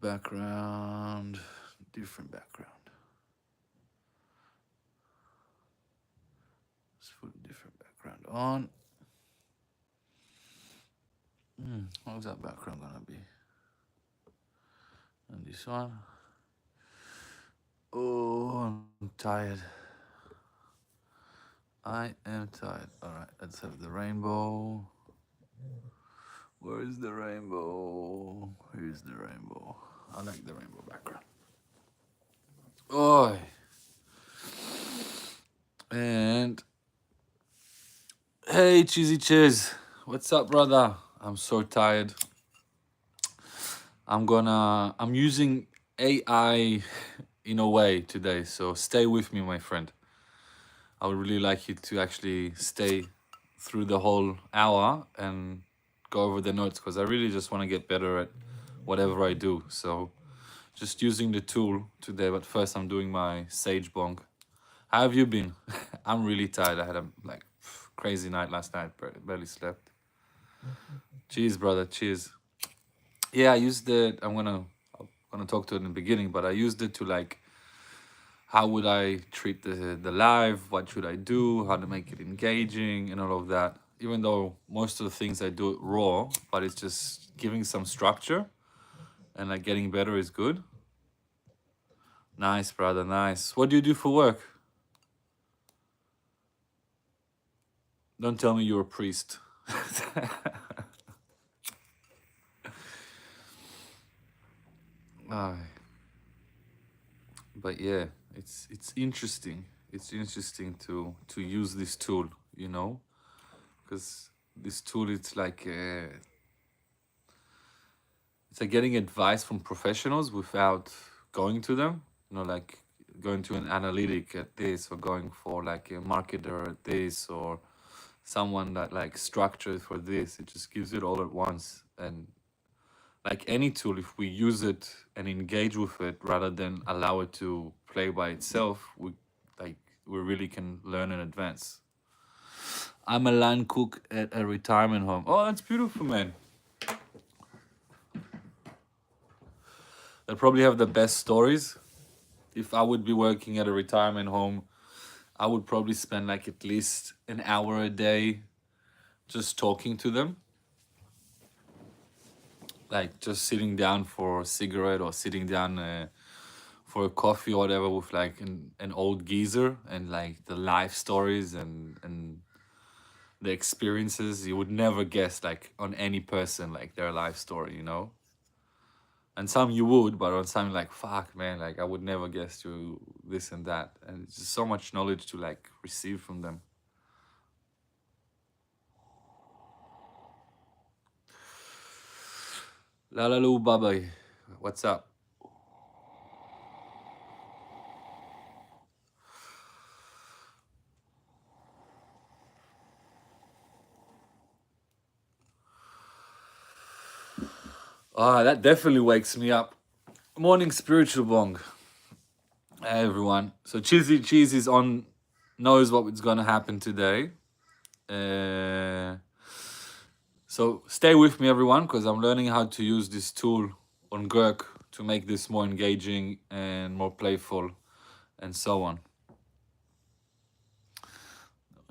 background, different background. Let's put a different background on. How's that background gonna be? And this one. Oh, I'm tired. I am tired. All right, let's have the rainbow. Where is the rainbow? Here's the rainbow. I like the rainbow background. Oh, and hey, Cheesy Cheese, what's up, brother? I'm so tired. I'm using AI in a way today, so stay with me, my friend. I would really like you to actually stay through the whole hour and go over the notes because I really just want to get better at whatever I do. So just using the tool today, but first I'm doing my sage bong. How have you been? I'm really tired. I had a crazy night last night. Barely slept. Cheers, brother. Cheers. Yeah, I used it. I'm gonna talk to it in the beginning, but I used it to how would I treat the live? What should I do? How to make it engaging and all of that. Even though most of the things I do it raw, but it's just giving some structure and getting better is good. Nice, brother. Nice. What do you do for work? Don't tell me you're a priest. Aye. But yeah, it's interesting. It's interesting to use this tool, because this tool it's like getting advice from professionals without going to them. Like going to an analytic at this, or going for a marketer at this, or someone that structured for this. It just gives it all at once. And like any tool, if we use it and engage with it rather than allow it to play by itself, we really can learn and advance. I'm a line cook at a retirement home. Oh, that's beautiful, man. They'll probably have the best stories. If I would be working at a retirement home, I would probably spend at least an hour a day just talking to them. Just sitting down for a cigarette, or sitting down for a coffee or whatever with an old geezer, and the life stories and the experiences. You would never guess on any person their life story. And some you would, but on some fuck, man, I would never guess you this and that. And it's just so much knowledge to receive from them. Lalalu Baba, what's up? Ah, that definitely wakes me up. Morning spiritual bong. Hey everyone. So Cheese is on, knows what's gonna happen today. So stay with me, everyone, because I'm learning how to use this tool on Gurk to make this more engaging and more playful, and so on.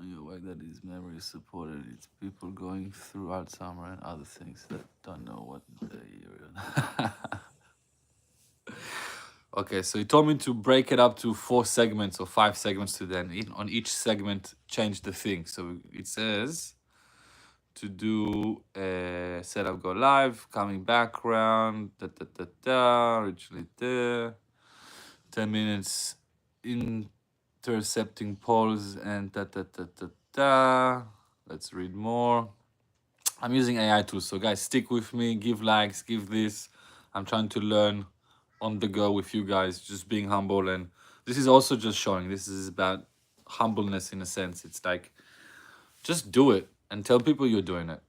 Your work that is memory supported. It's people going through Alzheimer and other things that don't know what they. Okay, so he told me to break it up to 4 segments or 5 segments to then on each segment change the thing. So it says to do setup go live, coming background, originally there, 10 minutes intercepting polls and Let's read more. I'm using AI tools, so guys, stick with me, give likes, give this. I'm trying to learn on the go with you guys, just being humble. And this is also just showing, this is about humbleness in a sense. It's just do it and tell people you're doing it.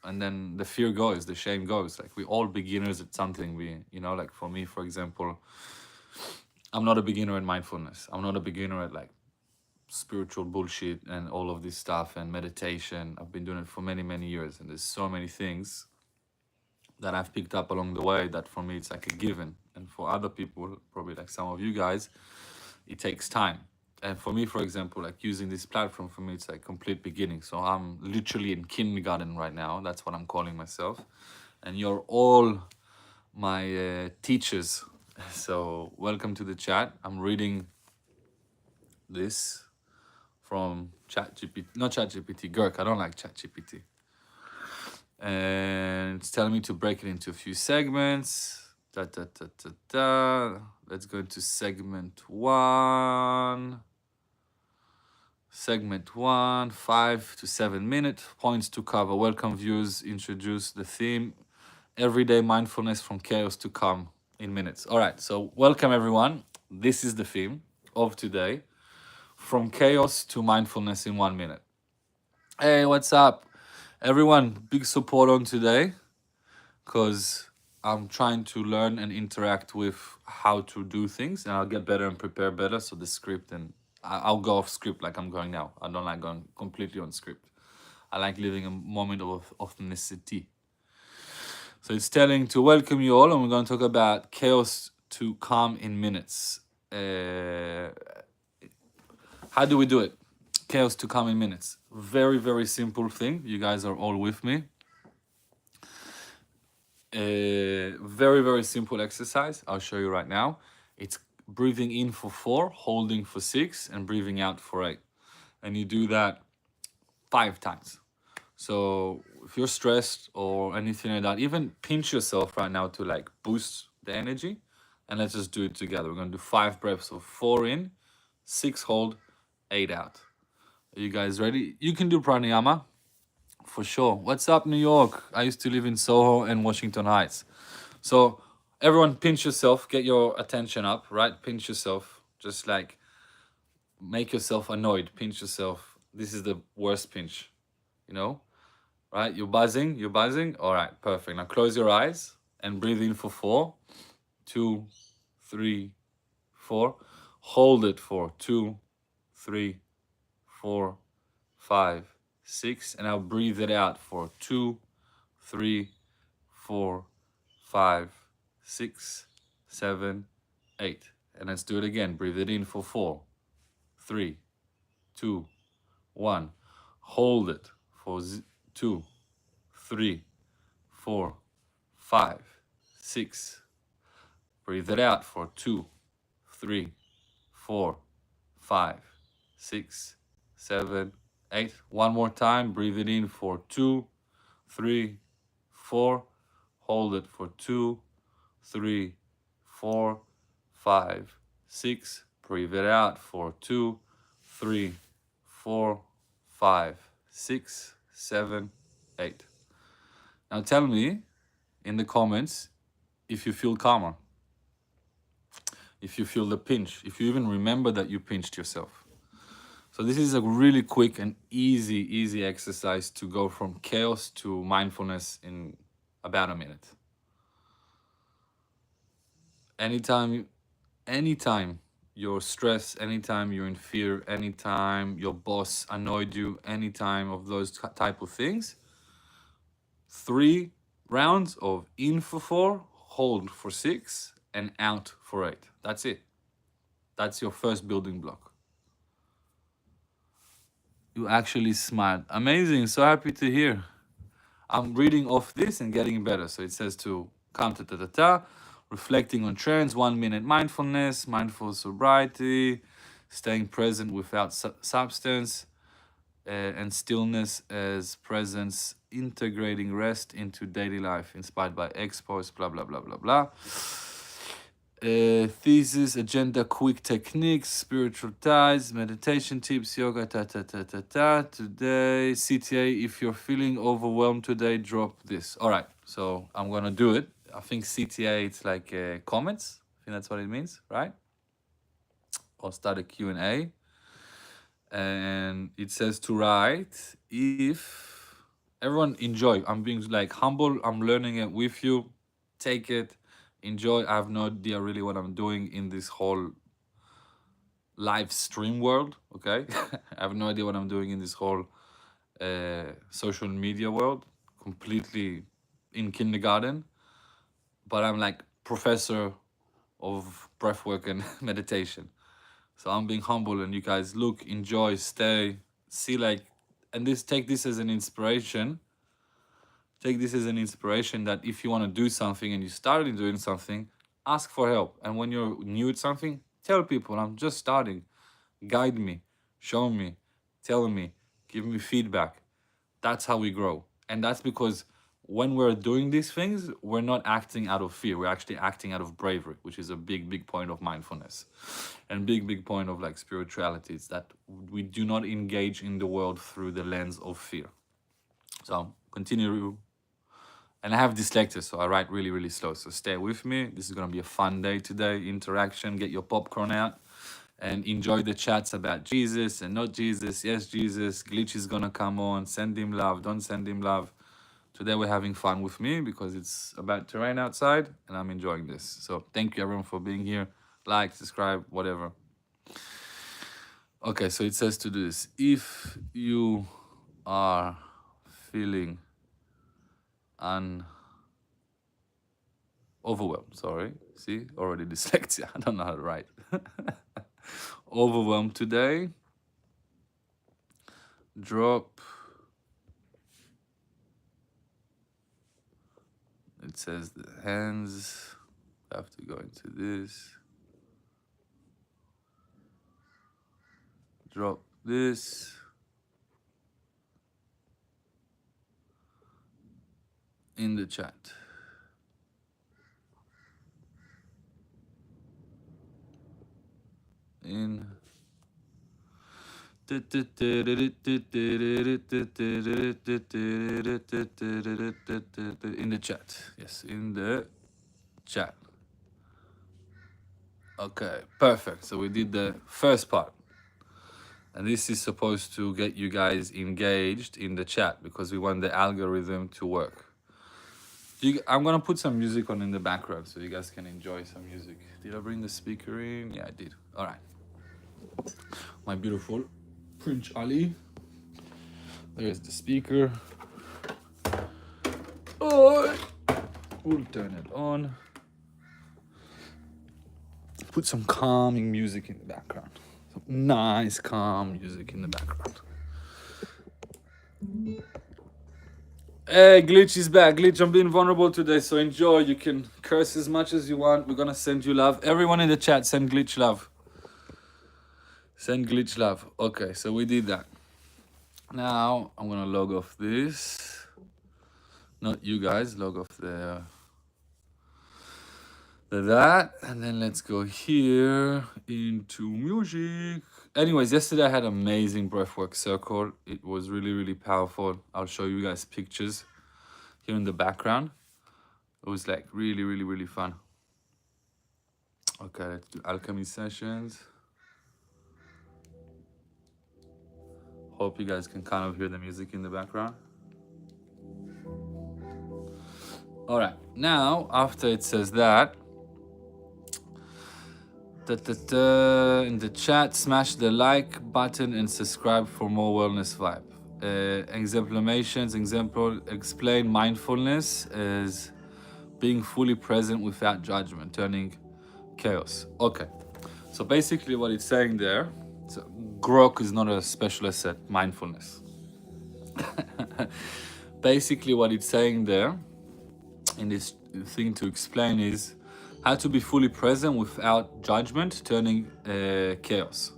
And then the fear goes, the shame goes. We're all beginners at something. For me, for example, I'm not a beginner in mindfulness. I'm not a beginner at spiritual bullshit and all of this stuff and meditation. I've been doing it for many, many years, and there's so many things that I've picked up along the way that for me it's like a given. And for other people, probably like some of you guys, it takes time. And for me, for example, like using this platform, for me, it's like complete beginning. So I'm literally in kindergarten right now. That's what I'm calling myself. And you're all my teachers. So welcome to the chat. I'm reading this from ChatGPT, not ChatGPT, Girk. I don't like ChatGPT. And it's telling me to break it into a few segments. Let's go into segment one. Segment one, 5 to 7 minutes, points to cover. Welcome viewers, introduce the theme. Everyday mindfulness from chaos to calm in minutes. All right, so welcome everyone. This is the theme of today. From chaos to mindfulness in 1 minute. Hey, what's up? Everyone, big support on today because I'm trying to learn and interact with how to do things, and I'll get better and prepare better. So the script, and I'll go off script like I'm going now. I don't like going completely on script. I like living a moment of authenticity. So it's telling to welcome you all, and we're going to talk about chaos to calm in minutes. How do we do it? Chaos to calm in minutes. Very, very simple thing. You guys are all with me. Very, very simple exercise. I'll show you right now. It's breathing in for 4, holding for 6, and breathing out for 8. And you do that 5 times. So if you're stressed or anything like that, even pinch yourself right now to like boost the energy. And let's just do it together. We're going to do 5 breaths of 4 in, 6 hold, 8 out. Are you guys ready? You can do pranayama for sure. What's up, New York? I used to live in Soho and Washington Heights. So everyone pinch yourself, get your attention up, right? Pinch yourself, just like make yourself annoyed, pinch yourself. This is the worst pinch, you know, right? You're buzzing. All right, perfect. Now close your eyes and breathe in for 4, 2, 3, 4. Hold it for 2, 3, 4, 5, 6. And now breathe it out for 2, 3, 4, 5, 6, 7, 8. And let's do it again. Breathe it in for 4, 3, 2, 1. Hold it for 2, 3, 4, 5, 6. Breathe it out for 2, 3, 4, 5, 6, 7, 8. One more time. Breathe it in for 2, 3, 4. Hold it for 2, 3, 4, 5, 6. Breathe it out for 2, 3, 4, 5, 6, 7, 8. Now tell me in the comments if you feel calmer, if you feel the pinch, if you even remember that you pinched yourself. So this is a really quick and easy exercise to go from chaos to mindfulness in about a minute. Anytime you're stressed, anytime you're in fear, anytime your boss annoyed you, anytime of those type of things, 3 rounds of in for 4, hold for 6, and out for 8. That's it. That's your first building block. You actually smiled. Amazing. So happy to hear. I'm reading off this and getting better. So it says to count reflecting on trends, 1 minute mindfulness, mindful sobriety, staying present without substance, and stillness as presence, integrating rest into daily life, inspired by experts, blah, blah, blah, blah, blah. Thesis, agenda, quick techniques, spiritual ties, meditation tips, yoga, Today, CTA, if you're feeling overwhelmed today, drop this. All right, so I'm going to do it. I think CTA, it's like comments. I think that's what it means, right? I'll start a Q&A. And it says to write, if everyone enjoy, I'm being like humble, I'm learning it with you, take it, enjoy. I have no idea really what I'm doing in this whole live stream world, okay? I have no idea what I'm doing in this whole social media world, completely in kindergarten. but I'm like professor of breathwork and meditation. So I'm being humble, and you guys look, enjoy, stay, see like, and this take this as an inspiration. Take this as an inspiration that if you want to do something and you started doing something, ask for help. And when you're new at something, tell people I'm just starting. Guide me, show me, tell me, give me feedback. That's how we grow. And that's because when we're doing these things, we're not acting out of fear. We're actually acting out of bravery, which is a big, big point of mindfulness and big, big point of like spirituality. It's that we do not engage in the world through the lens of fear. So continue. And I have dyslexia, so I write really, really slow. So stay with me. This is going to be a fun day today. Interaction, get your popcorn out and enjoy the chats about Jesus and not Jesus. Yes, Jesus. Glitch is going to come on. Send him love. Don't send him love. Today we're having fun with me because it's about to rain outside and I'm enjoying this. So thank you everyone for being here. Like, subscribe, whatever. Okay, so it says to do this. If you are feeling overwhelmed, sorry. See, already dyslexia. I don't know how to write. Overwhelmed today. Drop. It says the hands have to go into this. Drop this. In the chat. In the chat. Yes, in the chat. Okay, perfect. So we did the first part. And this is supposed to get you guys engaged in the chat because we want the algorithm to work. I'm going to put some music on in the background so you guys can enjoy some music. Did I bring the speaker in? Yeah, I did. All right. My beautiful Prince Ali. There's the speaker. Oh, we'll turn it on. Put some calming music in the background. Some nice, calm music in the background. Hey, Glitch is back. Glitch, I'm being vulnerable today, so enjoy. You can curse as much as you want. We're gonna send you love. Everyone in the chat, send Glitch love. Send Glitch love. Okay, so we did that. Now, I'm gonna log off this. Not you guys, log off that. And then let's go here into music. Anyways, yesterday I had an amazing breathwork circle. It was really, really powerful. I'll show you guys pictures here in the background. It was like really, really, really fun. Okay, let's do alchemy sessions. Hope you guys can kind of hear the music in the background. All right, now after it says that, in the chat, smash the like button and subscribe for more wellness vibe. Explain mindfulness as being fully present without judgment, turning chaos. Okay, so basically what it's saying there, so Grok is not a specialist at mindfulness. Basically what it's saying there in this thing to explain is how to be fully present without judgment, turning chaos.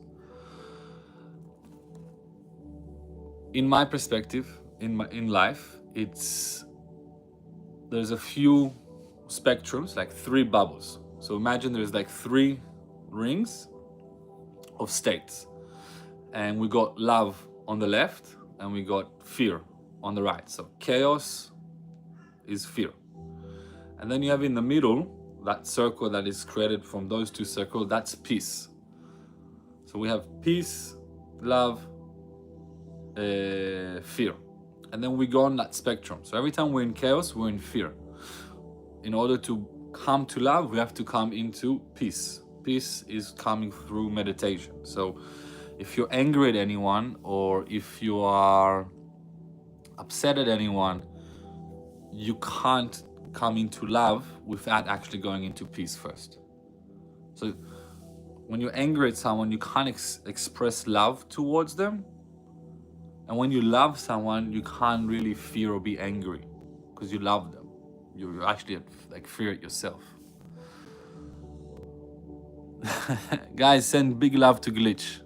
In my perspective, in life, there's a few spectrums, like 3 bubbles. So imagine there's like 3 rings of states, and we got love on the left, and we got fear on the right. So chaos is fear, and then you have in the middle that circle that is created from those 2 circles. That's peace. So we have peace, love, fear, and then we go on that spectrum. So every time we're in chaos, we're in fear. In order to come to love, we have to come into peace. Peace is coming through meditation. So if you're angry at anyone, or if you are upset at anyone, you can't come into love without actually going into peace first. So when you're angry at someone, you can't express love towards them. And when you love someone, you can't really fear or be angry because you love them. You're actually like fear it yourself. Guys, send big love to Glitch.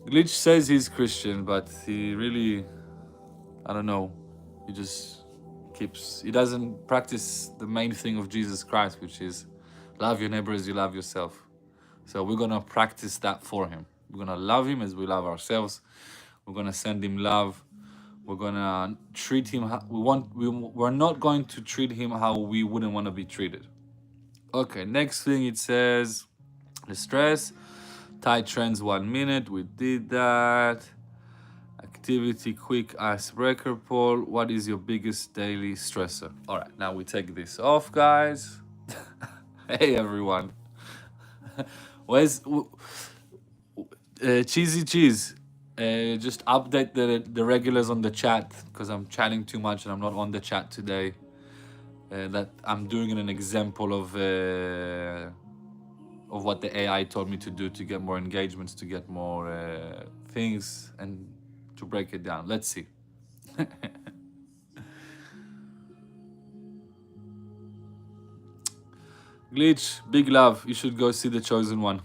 Glitch says he's Christian, but he really, I don't know, he doesn't practice the main thing of Jesus Christ, which is love your neighbor as you love yourself. So we're gonna practice that for him. We're gonna love him as we love ourselves. We're gonna send him love. We're gonna treat him how we're not going to treat him how we wouldn't want to be treated. Okay, next thing it says the stress. Tight trends 1 minute. We did that. Activity quick icebreaker poll. What is your biggest daily stressor? All right, now we take this off, guys. Hey everyone. Where's Cheesy Cheese? Just update the regulars on the chat because I'm chatting too much and I'm not on the chat today. That I'm doing an example of what the AI told me to do to get more engagements, to get more things, and to break it down. Let's see. Glitch, big love. You should go see The Chosen One.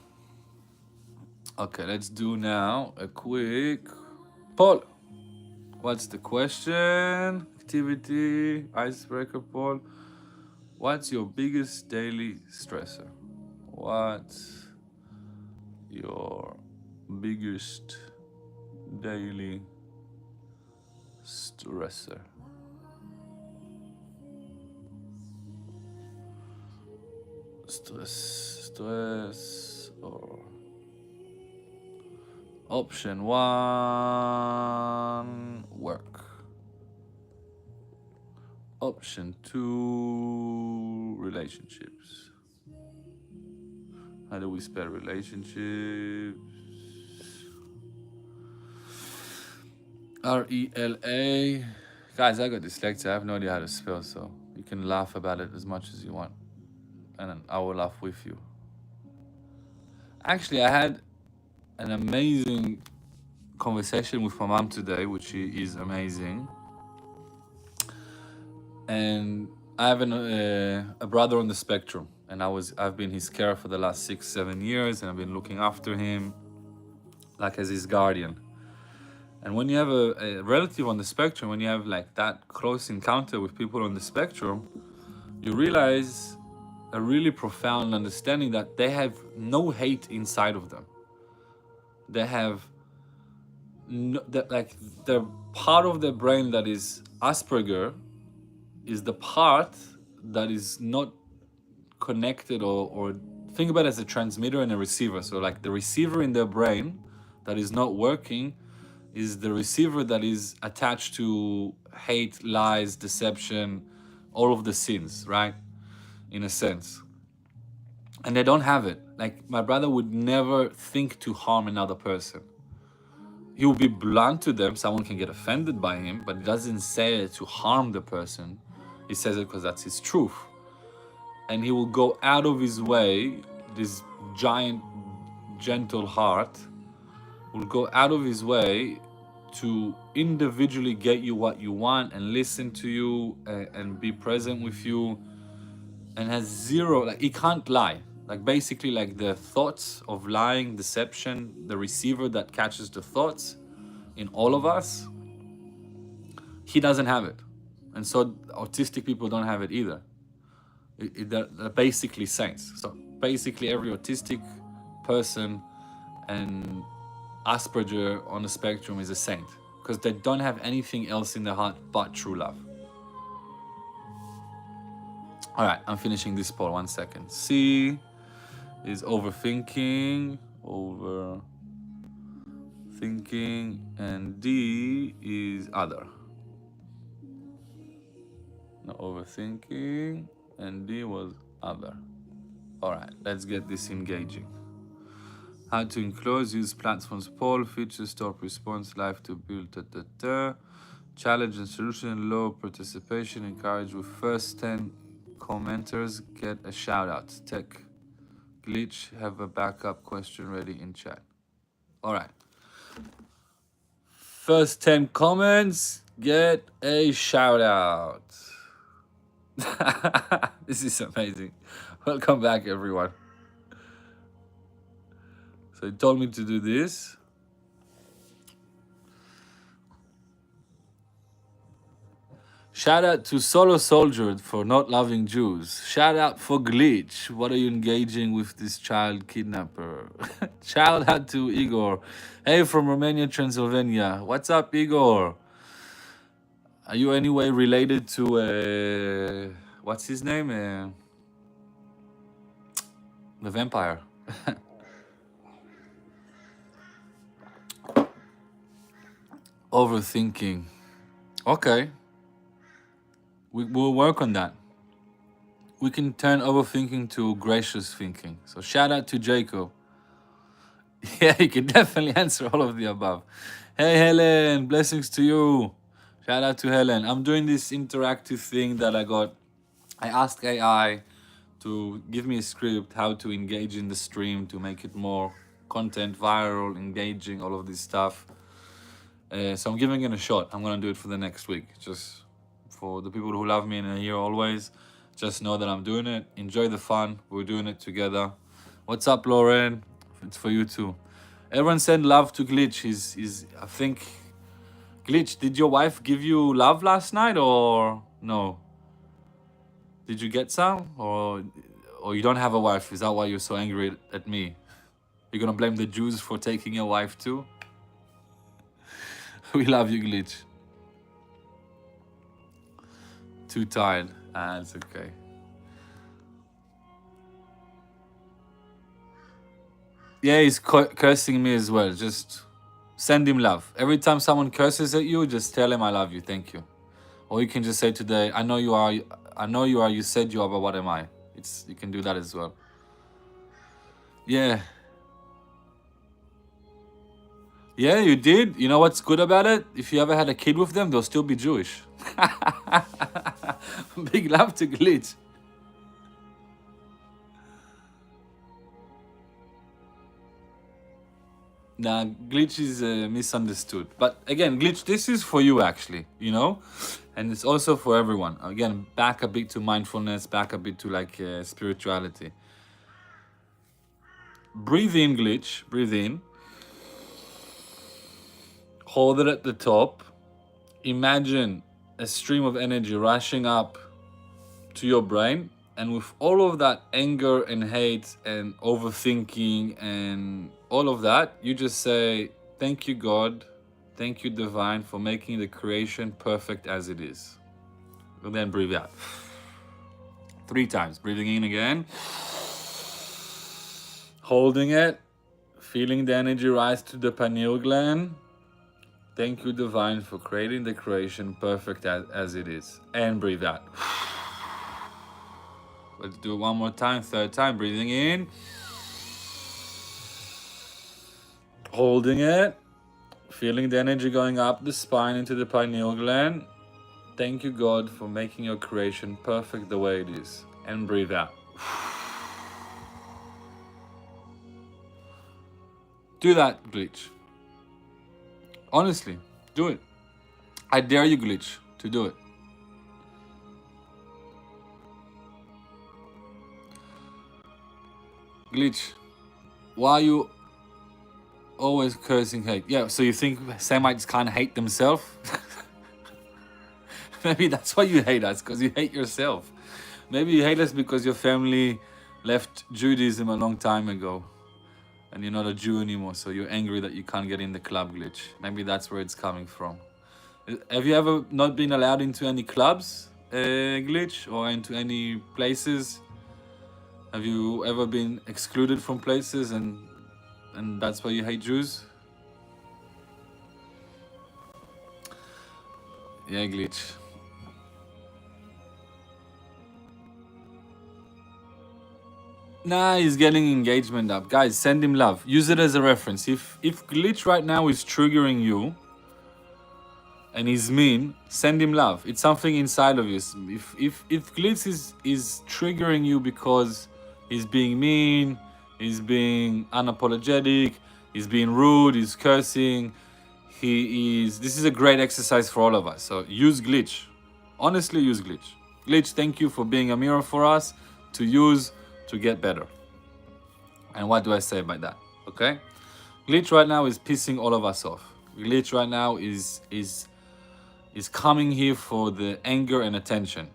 Okay, let's do now a quick poll. What's the question? Activity, icebreaker poll. What's your biggest daily stressor? What's your biggest daily stressor? Stress or option 1, work. Option 2, relationships. How do we spell relationships? RELA. Guys, I got dyslexia. I have no idea how to spell, so you can laugh about it as much as you want. And then I will laugh with you. Actually, I had an amazing conversation with my mom today, which is amazing. And I have a brother on the spectrum, and I've been his carer for the last 6-7 years, and I've been looking after him like as his guardian. And when you have a relative on the spectrum, when you have like that close encounter with people on the spectrum, you realize a really profound understanding that they have no hate inside of them. They have the part of their brain that is Asperger is the part that is not connected or think about it as a transmitter and a receiver. So like the receiver in their brain that is not working is the receiver that is attached to hate, lies, deception, all of the sins, right? In a sense. And they don't have it. Like my brother would never think to harm another person. He will be blunt to them. Someone can get offended by him, but he doesn't say it to harm the person. He says it because that's his truth. And he will go out of his way, this giant, gentle heart will go out of his way to individually get you what you want and listen to you and be present with you, and has zero, like he can't lie. Like basically like the thoughts of lying, deception, the receiver that catches the thoughts in all of us, he doesn't have it. And so autistic people don't have it either. They're basically saints. So basically every autistic person and Asperger on the spectrum is a saint because they don't have anything else in their heart but true love. All right, I'm finishing this poll. 1 second. C is overthinking, and D is other. No, overthinking, and D was other. All right, let's get this engaging. How to enclose, use platforms, poll, features, stop response, live to build, Challenge and solution, low participation, encourage with first 10 commenters get a shout out. Tech glitch, have a backup question ready in chat. All right. First 10 comments get a shout out. This is amazing. Welcome back, everyone. So he told me to do this. Shout out to Solo Soldier for not loving Jews. Shout out for Glitch. What are you engaging with this child kidnapper? Shout out to Igor. Hey, from Romania, Transylvania. What's up, Igor? Are you anyway related to what's his name? The vampire. Overthinking. Okay. We'll work on that. We can turn overthinking to gracious thinking. So shout out to Jacob. Yeah, you can definitely answer all of the above. Hey, Helen, blessings to you. Shout out to Helen. I'm doing this interactive thing that I asked AI to give me a script, how to engage in the stream, to make it more content, viral, engaging, all of this stuff. So I'm giving it a shot. I'm going to do it for the next week. Just for the people who love me and are here always, just know that I'm doing it. Enjoy the fun. We're doing it together. What's up, Lauren? It's for you too. Everyone send love to Glitch. He's I think, Glitch, did your wife give you love last night or no? Did you get some? Or you don't have a wife? Is that why you're so angry at me? You're gonna blame the Jews for taking your wife too? We love you, Glitch. Too tired. It's okay. Yeah, he's cursing me as well. Just send him love. Every time someone curses at you, just tell him I love you, thank you. Or you can just say today, I know you are, you said you are, but what am I? You can do that as well. Yeah. Yeah, you did. You know what's good about it? If you ever had a kid with them, they'll still be Jewish. Big love to Glitch. Nah, Glitch is misunderstood. But again, Glitch, this is for you actually, you know? And it's also for everyone. Again, back a bit to mindfulness, back a bit to like spirituality. Breathe in, Glitch. Breathe in. Hold it at the top. Imagine a stream of energy rushing up to your brain. And with all of that anger and hate and overthinking and all of that, you just say, thank you, God. Thank you, Divine, for making the creation perfect as it is. And then breathe out. 3 times. Breathing in again. Holding it. Feeling the energy rise to the pineal gland. Thank you, Divine, for creating the creation perfect as it is. And breathe out. Let's do it one more time. 3rd time. Breathing in. Holding it. Feeling the energy going up the spine into the pineal gland. Thank you, God, for making your creation perfect the way it is. And breathe out. Do that, Glitch. Honestly, do it. I dare you, Glitch, to do it. Glitch, why are you always cursing hate? Yeah, so you think Semites can't hate themselves? Maybe that's why you hate us, because you hate yourself. Maybe you hate us because your family left Judaism a long time ago and you're not a Jew anymore, so you're angry that you can't get in the club, Glitch. Maybe that's where it's coming from. Have you ever not been allowed into any clubs, Glitch, or into any places? Have you ever been excluded from places and that's why you hate Jews? Yeah, Glitch. Nah, he's getting engagement up. Guys, send him love. Use it as a reference. If Glitch right now is triggering you, and he's mean, send him love. It's something inside of you. If Glitz is triggering you because he's being mean, he's being unapologetic, he's being rude, he's cursing, this is a great exercise for all of us. So use Glitch. Honestly, use Glitch. Glitch, thank you for being a mirror for us to use to get better. And what do I say by that? Okay? Glitch right now is pissing all of us off. Glitch right now is coming here for the anger and attention.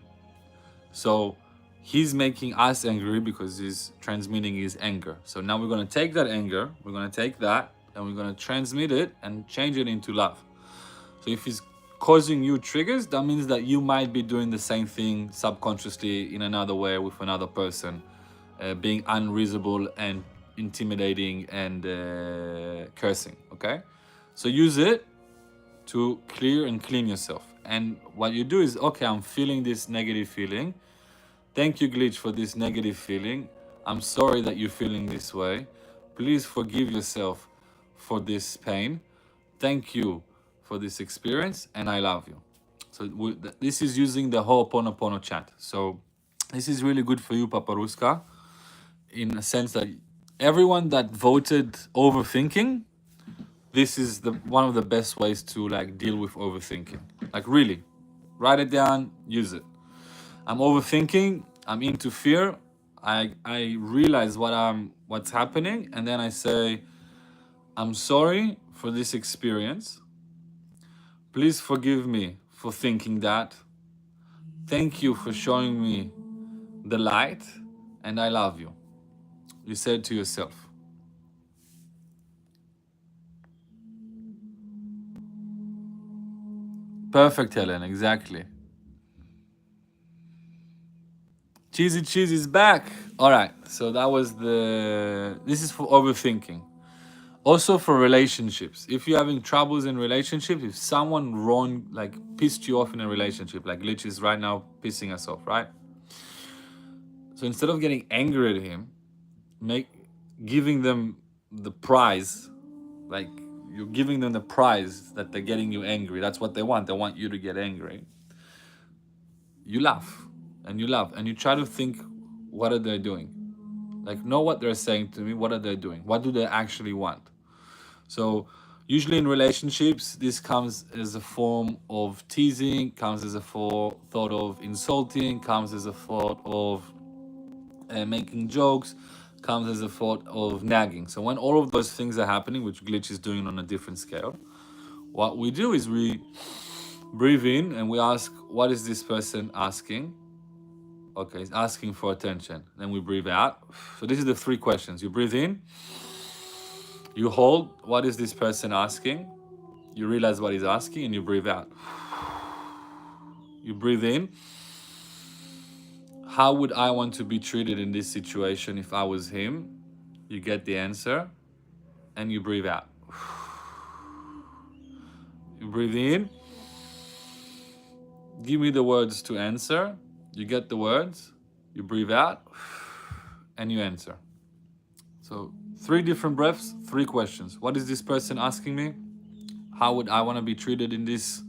So he's making us angry because he's transmitting his anger. So now we're going to take that anger, we're going to take that, and we're going to transmit it and change it into love. So if he's causing you triggers, that means that you might be doing the same thing subconsciously in another way with another person, being unreasonable and intimidating and cursing. Okay, so use it to clear and clean yourself. And what you do is, okay, I'm feeling this negative feeling. Thank you, Glitch, for this negative feeling. I'm sorry that you're feeling this way. Please forgive yourself for this pain. Thank you for this experience, and I love you. So this is using the Ho'oponopono chant. So this is really good for you, Paparuska, in a sense that everyone that voted overthinking, this is one of the best ways to like deal with overthinking. Like really, write it down, use it. I'm overthinking, I'm into fear. I realize what's happening, and then I say, I'm sorry for this experience. Please forgive me for thinking that. Thank you for showing me the light, and I love you. You said to yourself. Perfect, Helen, exactly. Cheesy Cheese is back. All right, so this is for overthinking. Also for relationships. If you're having troubles in relationships, if someone wrong, like pissed you off in a relationship, like Glitch is right now pissing us off, right? So instead of getting angry at him, giving them the prize, like you're giving them the prize that they're getting you angry. That's what they want. They want you to get angry. You laugh and you laugh and you try to think, what are they doing? Like, know what they're saying to me. What are they doing? What do they actually want? So usually in relationships, this comes as a form of teasing, comes as a thought of insulting, comes as a thought of making jokes, comes as a thought of nagging. So when all of those things are happening, which Glitch is doing on a different scale, what we do is we breathe in and we ask, what is this person asking? Okay, he's asking for attention. Then we breathe out. So this is the 3 questions. You breathe in, you hold, what is this person asking? You realize what he's asking, and you breathe out. You breathe in, how would I want to be treated in this situation if I was him? You get the answer, and you breathe out. You breathe in, give me the words to answer. You get the words, you breathe out, and you answer. So 3 different breaths, 3 questions. What is this person asking me? How would I want to be treated in this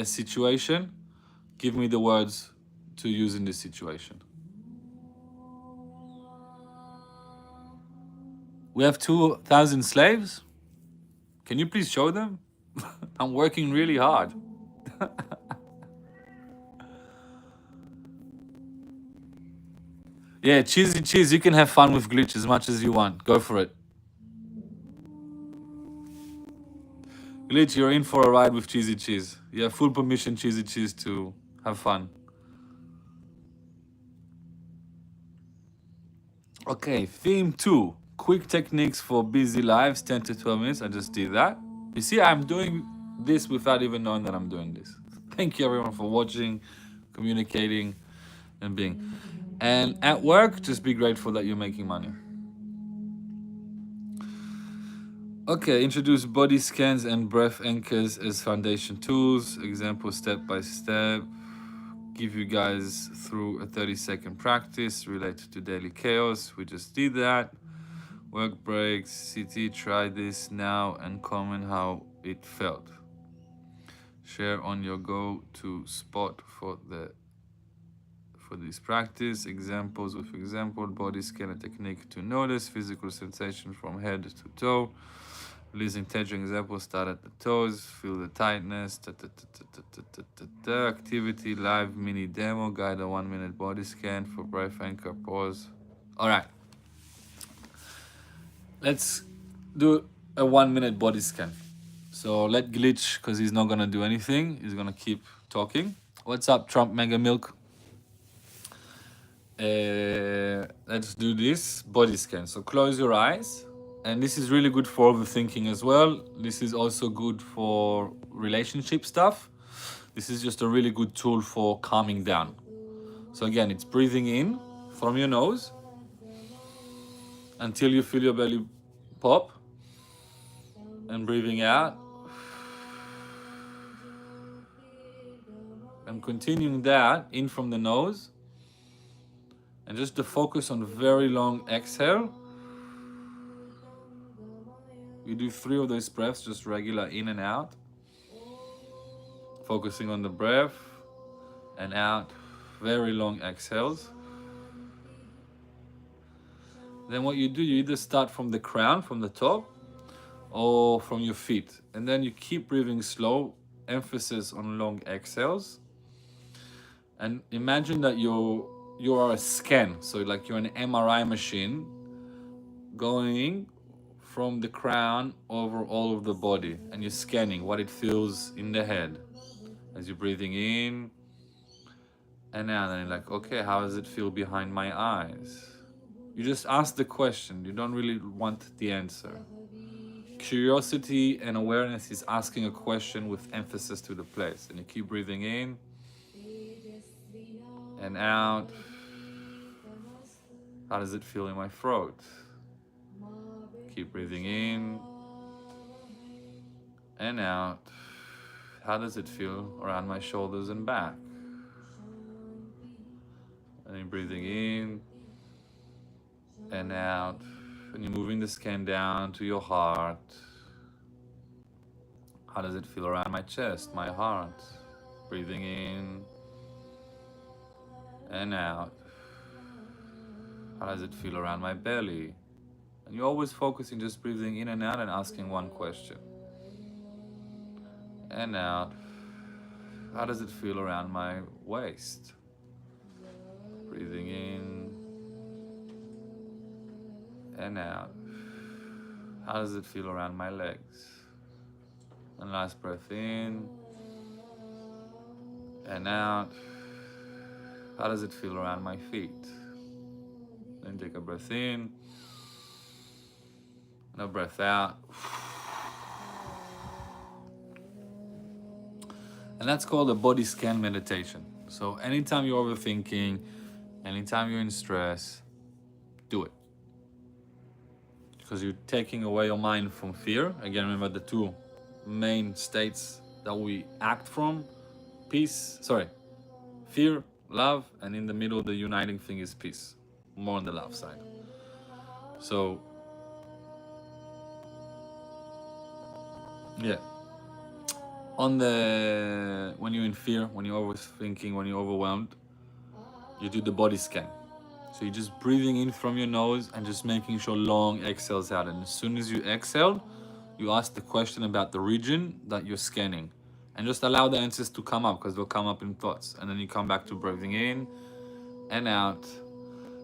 situation? Give me the words to use in this situation. We have 2,000 slaves. Can you please show them? I'm working really hard. Yeah, Cheesy Cheese, you can have fun with Glitch as much as you want. Go for it. Glitch, you're in for a ride with Cheesy Cheese. You have full permission, Cheesy Cheese, to have fun. Okay, theme 2. Quick techniques for busy lives, 10 to 12 minutes. I just did that. You see, I'm doing this without even knowing that I'm doing this. Thank you, everyone, for watching, communicating, and being. And at work, just be grateful that you're making money. Okay, introduce body scans and breath anchors as foundation tools. Example step by step. Give you guys through a 30-second practice related to daily chaos. We just did that. Work breaks. CT, try this now and comment how it felt. Share on your go-to spot for this practice. Examples with example, body scan, a technique to notice physical sensation from head to toe. Releasing tension, example, start at the toes, feel the tightness. Activity, live mini demo, guide a 1 minute body scan for breath anchor pause. All right, let's do a 1 minute body scan. So let Glitch, because he's not gonna do anything, he's gonna keep talking. What's up, Trump Mega Milk? Let's do this body scan. So close your eyes, and this is really good for overthinking as well. This is also good for relationship stuff. This is just a really good tool for calming down. So again, it's breathing in from your nose until you feel your belly pop, and breathing out and continuing that in from the nose, and just the focus on very long exhale. You do 3 of those breaths, just regular in and out, focusing on the breath and out, very long exhales. Then what you do, you either start from the crown, from the top, or from your feet, and then you keep breathing slow, emphasis on long exhales, and imagine that you are a scan, so like you're an MRI machine going from the crown over all of the body, and you're scanning what it feels in the head as you're breathing in and out, and you're like, okay, how does it feel behind my eyes? You just ask the question, you don't really want the answer. Curiosity and awareness is asking a question with emphasis to the place, and you keep breathing in and out. How does it feel in my throat? Keep breathing in and out. How does it feel around my shoulders and back? And then breathing in and out. And you're moving the scan down to your heart. How does it feel around my chest, my heart? Breathing in and out. How does it feel around my belly? And you're always focusing, just breathing in and out and asking one question. And out. How does it feel around my waist? Breathing in and out. How does it feel around my legs? And last breath in and out. How does it feel around my feet? Then take a breath in and a breath out. And that's called a body scan meditation. So anytime you're overthinking, anytime you're in stress, do it. Because you're taking away your mind from fear. Again, remember the 2 main states that we act from: fear, love, and in the middle, the uniting thing is peace. More on the love side. So, yeah. When you're in fear, when you're overthinking, when you're overwhelmed, you do the body scan. So you're just breathing in from your nose and just making sure long exhales out. And as soon as you exhale, you ask the question about the region that you're scanning. And just allow the answers to come up, because they'll come up in thoughts. And then you come back to breathing in and out.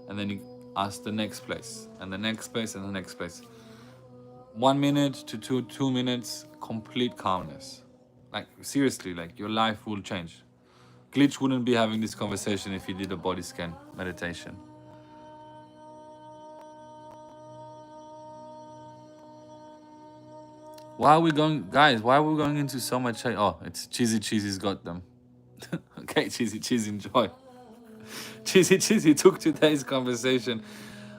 And then you ask the next place, and the next place, and the next place. 1 minute to 2 minutes, complete calmness. Like, seriously, like, your life will change. Glitch wouldn't be having this conversation if he did a body scan meditation. Why are we going, guys? Why are we going into so much? Oh, it's Cheesy's got them. Okay, Cheesy, enjoy. Cheesy took today's conversation.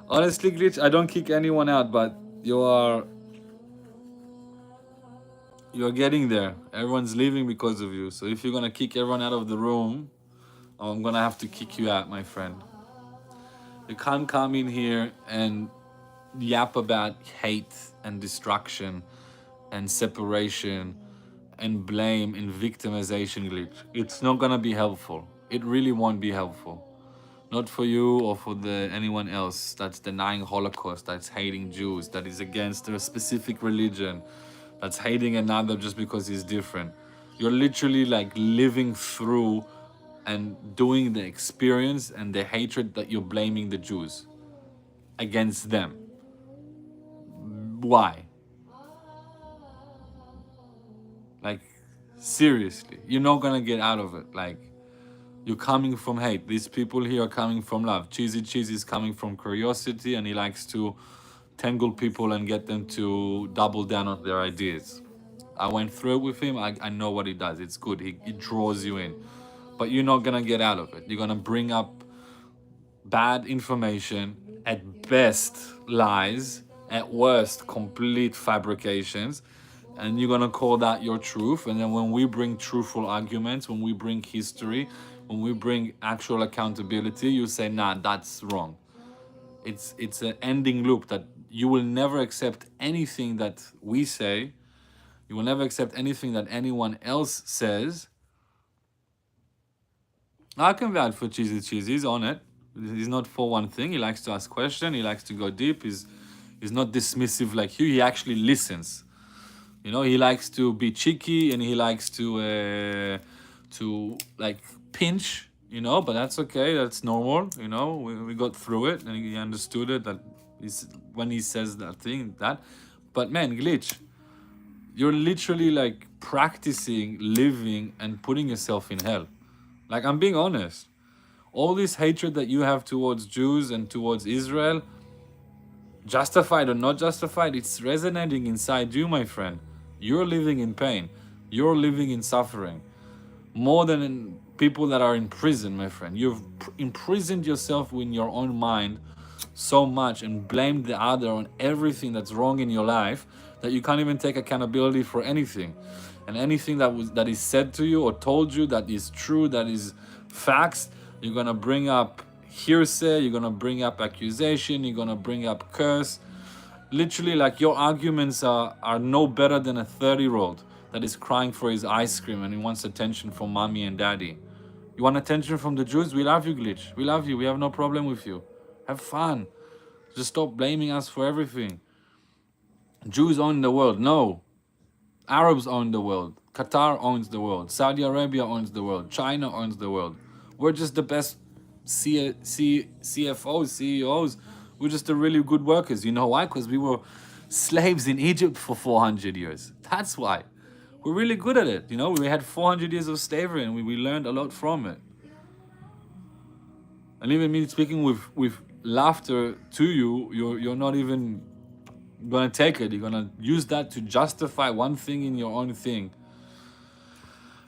Honestly, Glitch, I don't kick anyone out, but you're getting there. Everyone's leaving because of you. So if you're gonna kick everyone out of the room, I'm gonna have to kick you out, my friend. You can't come in here and yap about hate and destruction and separation and blame and victimization glitch. It's not gonna be helpful. It really won't be helpful. Not for you or for anyone else that's denying Holocaust, that's hating Jews, that is against a specific religion, that's hating another just because he's different. You're literally like living through and doing the experience and the hatred that you're blaming the Jews against them. Why? Like, seriously, you're not gonna get out of it. Like, you're coming from hate. These people here are coming from love. Cheesy is coming from curiosity, and he likes to tangle people and get them to double down on their ideas. I went through it with him. I know what he does. It's good. He draws you in. But you're not gonna get out of it. You're gonna bring up bad information, at best lies, at worst complete fabrications, and you're gonna call that your truth. And then when we bring truthful arguments, when we bring history, when we bring actual accountability, you say, nah, that's wrong. It's an ending loop that you will never accept anything that we say. You will never accept anything that anyone else says. I can vouch for Cheesy. He's on it. He's not for one thing. He likes to ask questions. He likes to go deep. He's not dismissive like you. He actually listens. You know, he likes to be cheeky and he likes to like pinch. You know, but that's okay. That's normal. You know, we got through it and he understood it. That when he says that thing, that. But man, glitch. You're literally like practicing living and putting yourself in hell. Like, I'm being honest. All this hatred that you have towards Jews and towards Israel, justified or not justified, it's resonating inside you, my friend. You're living in pain. You're living in suffering. More than in people that are in prison, my friend. You've imprisoned yourself in your own mind so much and blamed the other on everything that's wrong in your life that you can't even take accountability for anything. And anything that is said to you or told you that is true, that is facts, you're gonna bring up hearsay, you're gonna bring up accusation, you're gonna bring up curse. Literally, like, your arguments are no better than a 30-year-old that is crying for his ice cream and he wants attention from mommy and daddy. You want attention from the Jews? We love you, Glitch. We love you. We have no problem with you. Have fun. Just stop blaming us for everything. Jews own the world. No. Arabs own the world. Qatar owns the world. Saudi Arabia owns the world. China owns the world. We're just the best CFOs, CEOs. We're just the really good workers. You know why? Because we were slaves in Egypt for 400 years. That's why. We're really good at it. You know, we had 400 years of slavery and we learned a lot from it. And even me speaking with laughter to you, you're not even gonna take it. You're gonna use that to justify one thing in your own thing.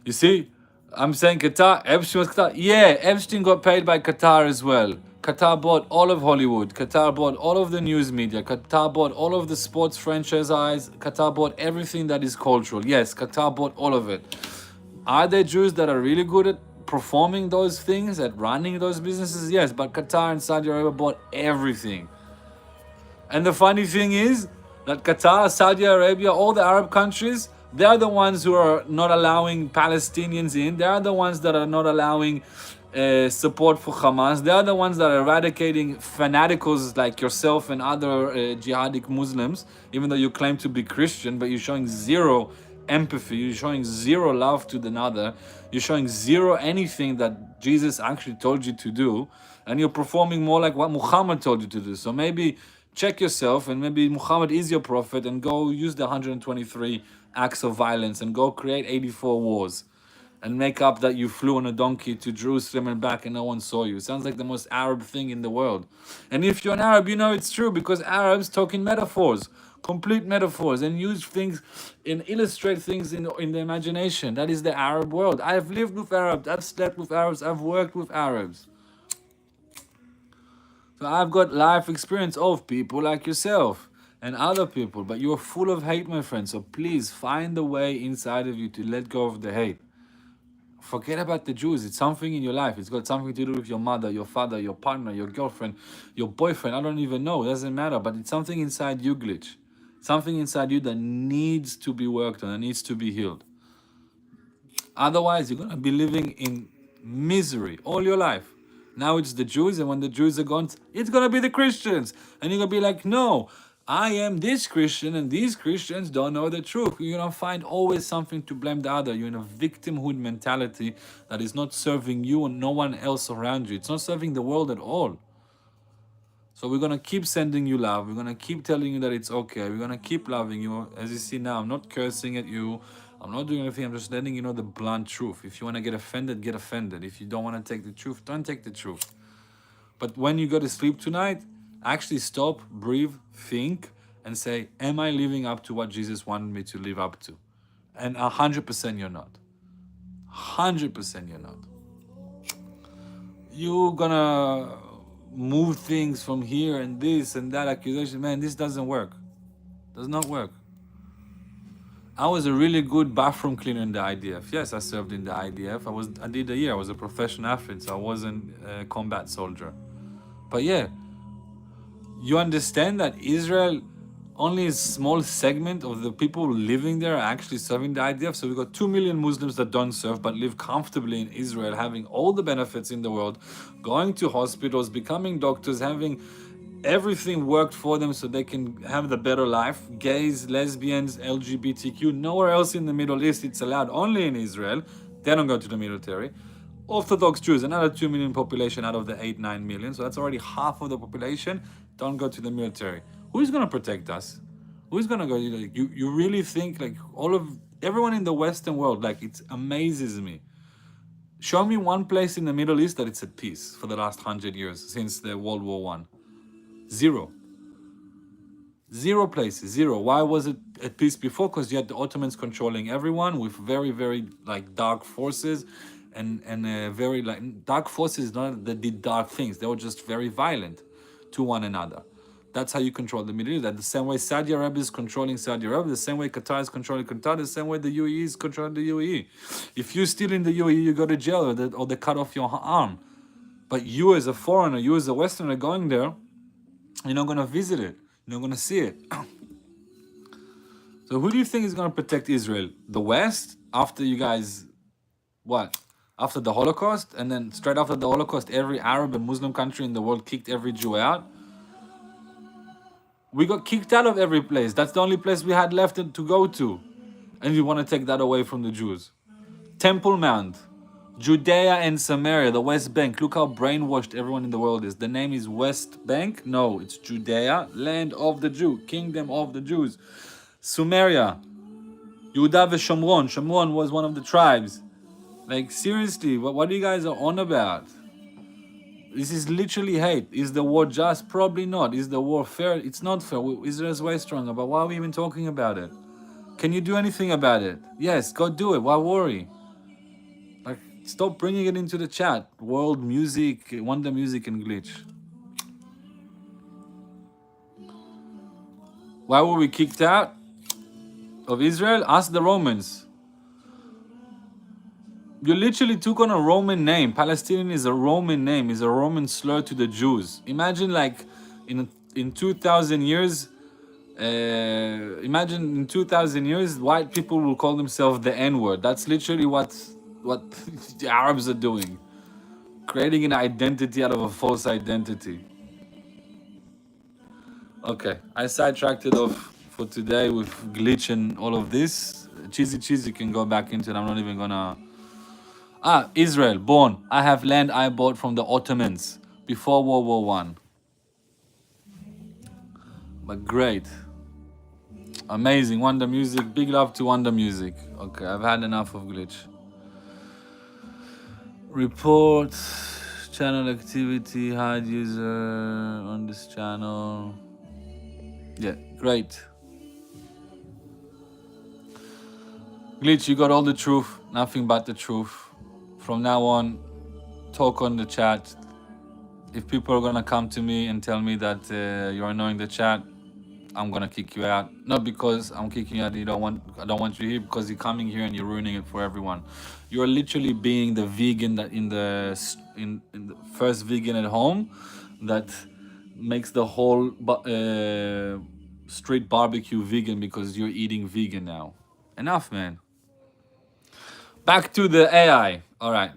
You see, I'm saying Qatar, Epstein was Qatar. Yeah, Epstein got paid by Qatar as well. Qatar bought all of Hollywood. Qatar bought all of the news media. Qatar bought all of the sports franchises. Qatar bought everything that is cultural. Yes, Qatar bought all of it. Are there Jews that are really good at performing those things, at running those businesses? Yes, but Qatar and Saudi Arabia bought everything. And the funny thing is that Qatar, Saudi Arabia, all the Arab countries, they are the ones who are not allowing Palestinians in. They are the ones that are not allowing support for Hamas. They are the ones that are eradicating fanaticals like yourself and other jihadic Muslims, even though you claim to be Christian, but you're showing zero empathy, you're showing zero love to another, you're showing zero anything that Jesus actually told you to do, and you're performing more like what Muhammad told you to do. So maybe check yourself, and maybe Muhammad is your prophet, and go use the 123 acts of violence and go create 84 wars and make up that you flew on a donkey to Jerusalem and back and no one saw you. It sounds like the most Arab thing in the world. And if you're an Arab, you know it's true, because Arabs talk in metaphors, complete metaphors, and use things and illustrate things in the imagination. That is the Arab world. I've lived with Arabs, I've slept with Arabs, I've worked with Arabs. So I've got life experience of people like yourself and other people, but you're full of hate, my friend. So please find a way inside of you to let go of the hate. Forget about the Jews. It's something in your life. It's got something to do with your mother, your father, your partner, your girlfriend, your boyfriend. I don't even know. It doesn't matter. But it's something inside you, Glitch. Something inside you that needs to be worked on, that needs to be healed. Otherwise, you're gonna be living in misery all your life. Now it's the Jews, and when the Jews are gone, it's gonna be the Christians. And you're gonna be like, no, I am this Christian, and these Christians don't know the truth. You're gonna find always something to blame the other. You're in a victimhood mentality that is not serving you and no one else around you. It's not serving the world at all. So we're gonna keep sending you love. We're gonna keep telling you that it's okay. We're gonna keep loving you. As you see now, I'm not cursing at you. I'm not doing anything. I'm just letting you know the blunt truth. If you wanna get offended, get offended. If you don't wanna take the truth, don't take the truth. But when you go to sleep tonight, actually stop, breathe, think, and say, am I living up to what Jesus wanted me to live up to? And 100% you're not. 100% you're not. You're gonna move things from here and this and that accusation. Man, this doesn't work. Does not work. I was a really good bathroom cleaner in the IDF. Yes, I served in the IDF. I did a year. I was a professional athlete, so I wasn't a combat soldier. But yeah, you understand that Israel, only a small segment of the people living there are actually serving the IDF. So we've got 2 million Muslims that don't serve but live comfortably in Israel, having all the benefits in the world, going to hospitals, becoming doctors, having everything worked for them so they can have the better life. Gays, lesbians, LGBTQ, nowhere else in the Middle East it's allowed, only in Israel. They don't go to the military. Orthodox Jews, another 2 million population out of the 8-9 million, so that's already half of the population, don't go to the military. Who's going to protect us? Who's going to go? You really think like everyone in the Western world, like it amazes me. Show me one place in the Middle East that it's at peace for the last 100 years since the World War One. Zero. Zero places, zero. Why was it at peace before? Because you had the Ottomans controlling everyone with very, very like dark forces, and very like dark forces. Not that did dark things; they were just very violent to one another. That's how you control the Middle East. That the same way Saudi Arabia is controlling Saudi Arabia, the same way Qatar is controlling Qatar, the same way the UAE is controlling the UAE. If you're still in the UAE, you go to jail, or they cut off your arm. But you as a foreigner, you as a Westerner going there, you're not going to visit it. You're not going to see it. So who do you think is going to protect Israel? The West? After you guys, what? After the Holocaust? And then straight after the Holocaust, every Arab and Muslim country in the world kicked every Jew out? We got kicked out of every place. That's the only place we had left to go to. And you want to take that away from the Jews. Temple Mount. Judea and Samaria, the West Bank. Look how brainwashed everyone in the world is. The name is West Bank? No, it's Judea, land of the Jew, kingdom of the Jews. Sumeria, Yehuda v'Shomron. Shomron was one of the tribes. Like, seriously, what are you guys are on about? This is literally hate. Is the war just? Probably not. Is the war fair? It's not fair. Israel's way stronger, but why are we even talking about it? Can you do anything about it? Yes, go do it. Why worry? Like, stop bringing it into the chat. World music, Wonder Music and Glitch. Why were we kicked out of Israel? Ask the Romans. You literally took on a Roman name. Palestinian is a Roman name, is a Roman slur to the Jews. Imagine like in 2,000 years, imagine in 2,000 years, white people will call themselves the N-word. That's literally what the Arabs are doing. Creating an identity out of a false identity. Okay, I sidetracked it off for today with Glitch and all of this. Cheesy can go back into it. I'm not even gonna... Israel, born. I have land I bought from the Ottomans before World War One. But great. Amazing. Wonder Music. Big love to Wonder Music. Okay, I've had enough of Glitch. Report. Channel activity. Hide user on this channel. Yeah, great. Glitch, you got all the truth. Nothing but the truth. From now on, talk on the chat. If people are gonna come to me and tell me that you're annoying the chat, I'm gonna kick you out. Not because I'm kicking you out. I don't want you here, because you're coming here and you're ruining it for everyone. You're literally being the vegan that in the first vegan at home that makes the whole street barbecue vegan because you're eating vegan now. Enough, man. Back to the AI. All right.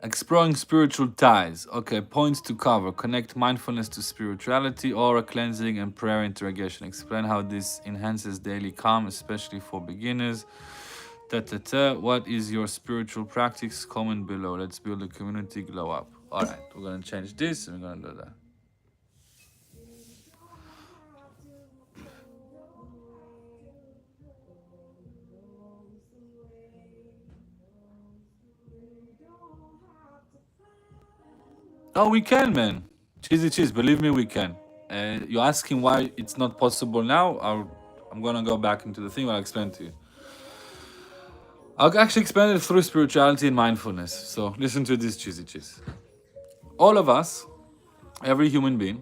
Exploring spiritual ties. Okay, points to cover. Connect mindfulness to spirituality, aura cleansing, and prayer interrogation. Explain how this enhances daily calm, especially for beginners. What is your spiritual practice? Comment below. Let's build a community. Glow up. All right, we're going to change this and we're going to do that. Oh, we can, man. Cheesy cheese. Believe me, we can. You're asking why it's not possible now? I'm going to go back into the thing. I'll explain to you. I'll actually explain it through spirituality and mindfulness. So listen to this, cheesy cheese. All of us, every human being,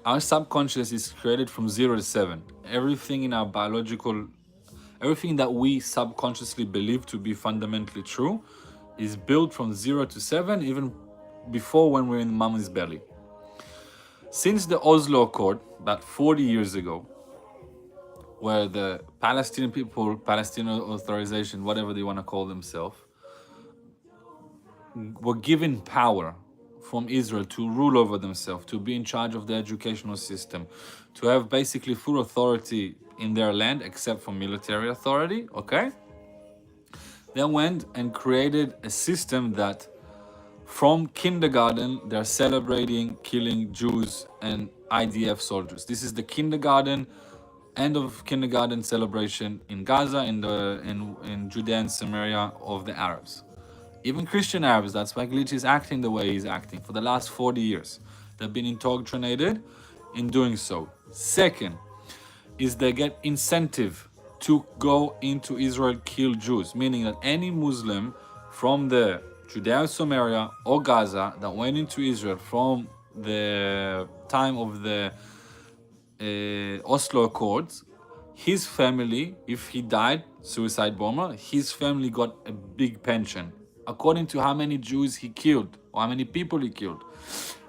our subconscious is created from 0 to 7. Everything in our biological, everything that we subconsciously believe to be fundamentally true is built from 0 to 7, even before when we're in mommy's belly. Since the Oslo Accord, about 40 years ago, where the Palestinian people, Palestinian authorization, whatever they want to call themselves, were given power from Israel to rule over themselves, to be in charge of the educational system, to have basically full authority in their land except for military authority, okay? They went and created a system that from kindergarten, they're celebrating killing Jews and IDF soldiers. This is the kindergarten, end of kindergarten celebration in Gaza, in Judea and Samaria of the Arabs. Even Christian Arabs, that's why Glitch is acting the way he's acting for the last 40 years. They've been indoctrinated in doing so. Second, is they get incentive to go into Israel, kill Jews, meaning that any Muslim from the Judea, Samaria, or Gaza that went into Israel from the time of the Oslo Accords, his family, if he died, suicide bomber, his family got a big pension according to how many Jews he killed or how many people he killed.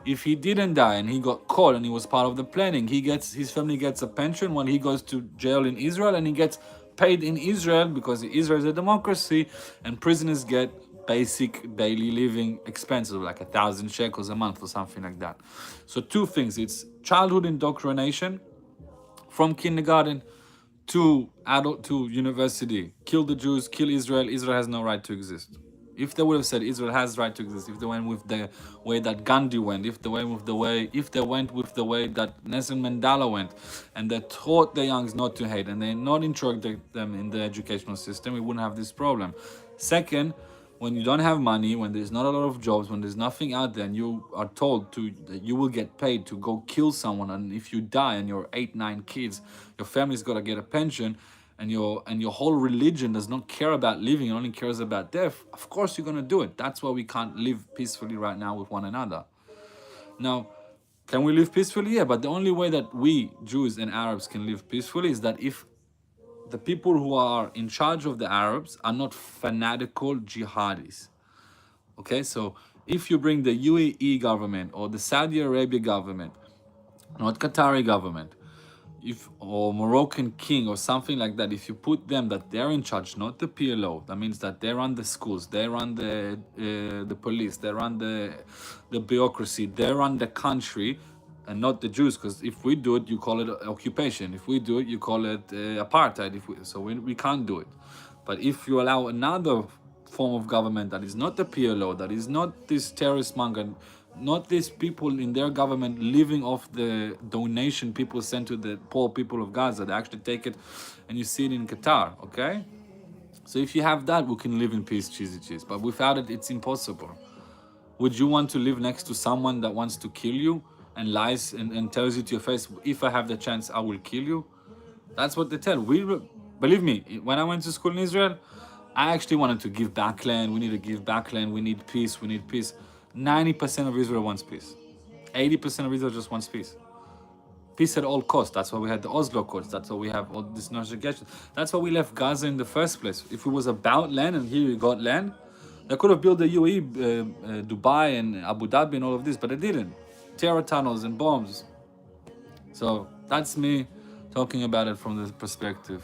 If he didn't die and he got caught and he was part of the planning, his family gets a pension when he goes to jail in Israel, and he gets paid in Israel because Israel is a democracy, and prisoners get basic daily living expenses like 1,000 shekels a month or something like that. So two things: it's childhood indoctrination from kindergarten to adult to university. Kill the Jews, kill Israel. Israel has no right to exist. If they would have said Israel has right to exist, if they went with the way that Gandhi went, if they went with the way that Nelson Mandela went, and they taught the youngs not to hate, and they not introduced them in the educational system, we wouldn't have this problem. Second, when you don't have money, when there's not a lot of jobs, when there's nothing out there, and you are told that you will get paid to go kill someone, and if you die and you're 8, 9 kids, your family's got to get a pension, and your whole religion does not care about living, it only cares about death, of course you're going to do it. That's why we can't live peacefully right now with one another. Now, can we live peacefully? Yeah, but the only way that we, Jews and Arabs, can live peacefully is that if the people who are in charge of the Arabs are not fanatical jihadis. Okay, so if you bring the UAE government or the Saudi Arabia government, not Qatari government, or Moroccan king or something like that, if you put them that they're in charge, not the PLO, that means that they run the schools, they run the police, they run the bureaucracy, they run the country, and not the Jews. Because if we do it, you call it occupation. If we do it, you call it apartheid. So we can't do it. But if you allow another form of government that is not the PLO, that is not this terrorist monger, not these people in their government living off the donation people send to the poor people of Gaza, they actually take it, and you see it in Qatar, okay? So if you have that, we can live in peace, cheesy cheese. But without it, it's impossible. Would you want to live next to someone that wants to kill you and lies and tells you to your face, if I have the chance, I will kill you? That's what they tell. Believe me, when I went to school in Israel, I actually wanted to give back land. We need to give back land. We need peace. We need peace. 90% of Israel wants peace. 80% of Israel just wants peace. Peace at all costs. That's why we had the Oslo Accords. That's why we have all this negotiation. That's why we left Gaza in the first place. If it was about land and here you got land, they could have built the UAE, Dubai and Abu Dhabi and all of this, but they didn't. Terror tunnels and bombs. So that's me talking about it from this perspective.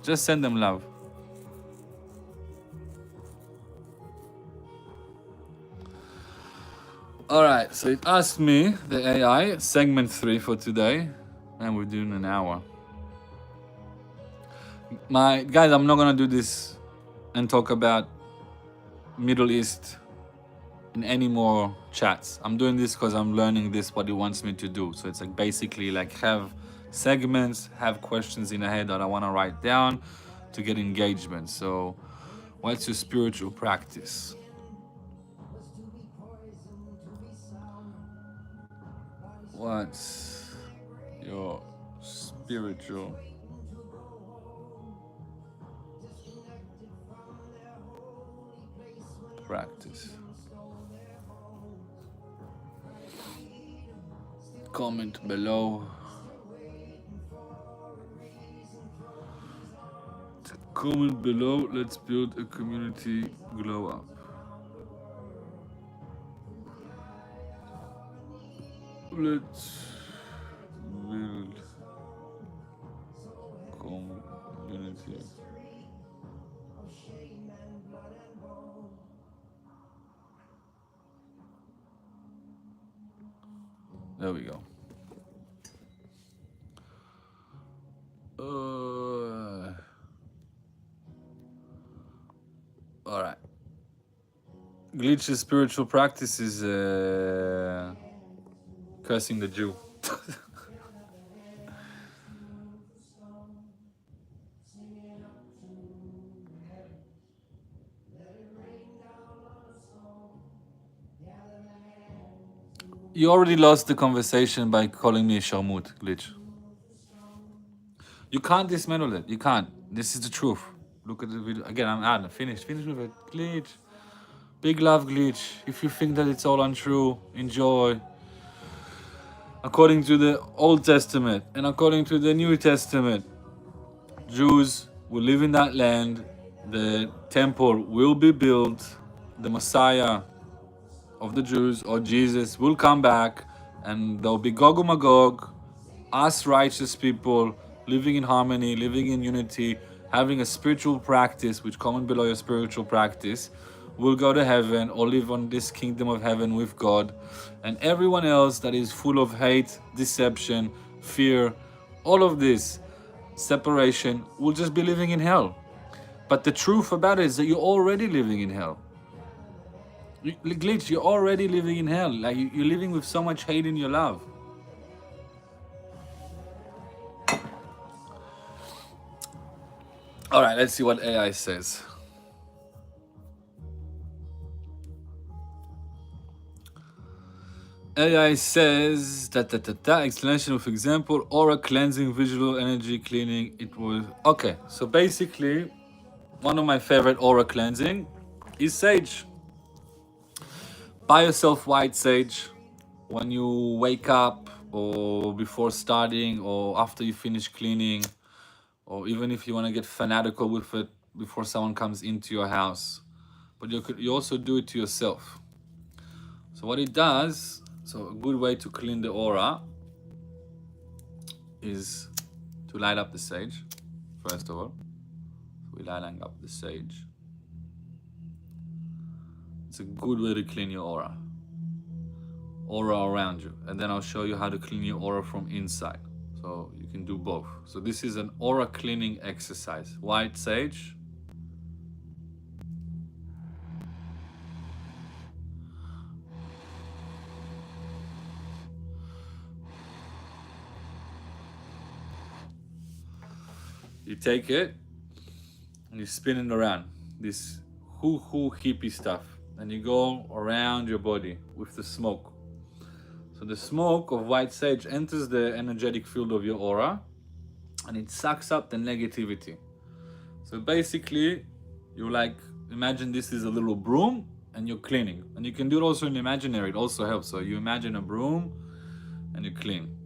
Just send them love. All right, so it asked me, the AI, segment 3 for today, and we're doing an hour. Guys, I'm not gonna do this and talk about Middle East in any more chats. I'm doing this because I'm learning this, what it wants me to do. So it's like basically like have segments, have questions in the head that I want to write down to get engagement. So what's your spiritual practice? What's your spiritual practice? Comment below. Comment below. Let's build a community glow up. Let's build community. There we go. All right. Glitch's spiritual practice is cursing the Jew. You already lost the conversation by calling me a sharmut, Glitch. You can't dismantle it. You can't. This is the truth. Look at the video. Again, I'm out. Finished with it. Glitch. Big love, Glitch. If you think that it's all untrue, enjoy. According to the Old Testament and according to the New Testament, Jews will live in that land. The temple will be built. The Messiah of the Jews, or Jesus, will come back, and there'll be Gog and Magog, us righteous people living in harmony, living in unity, having a spiritual practice, which comment below your spiritual practice, will go to heaven or live on this kingdom of heaven with God. And everyone else that is full of hate, deception, fear, all of this separation will just be living in hell. But the truth about it is that you're already living in hell. Glitch, you're already living in hell. Like you're living with so much hate in your love. All right, let's see what AI says. AI says explanation of example, aura cleansing, visual energy cleaning. It was okay. So basically, one of my favorite aura cleansing is sage. Buy yourself white sage when you wake up, or before starting, or after you finish cleaning, or even if you want to get fanatical with it before someone comes into your house. But you also do it to yourself. So what it does, so a good way to clean the aura is to light up the sage, first of all. So we light up the sage. It's a good way to clean your aura around you. And then I'll show you how to clean your aura from inside. So you can do both. So this is an aura cleaning exercise. White sage. You take it and you spin it around. This hoo-hoo hippie stuff. And you go around your body with the smoke. So the smoke of white sage enters the energetic field of your aura and it sucks up the negativity. So basically, you like, imagine this is a little broom and you're cleaning. And you can do it also in imaginary, it also helps. So you imagine a broom and you clean.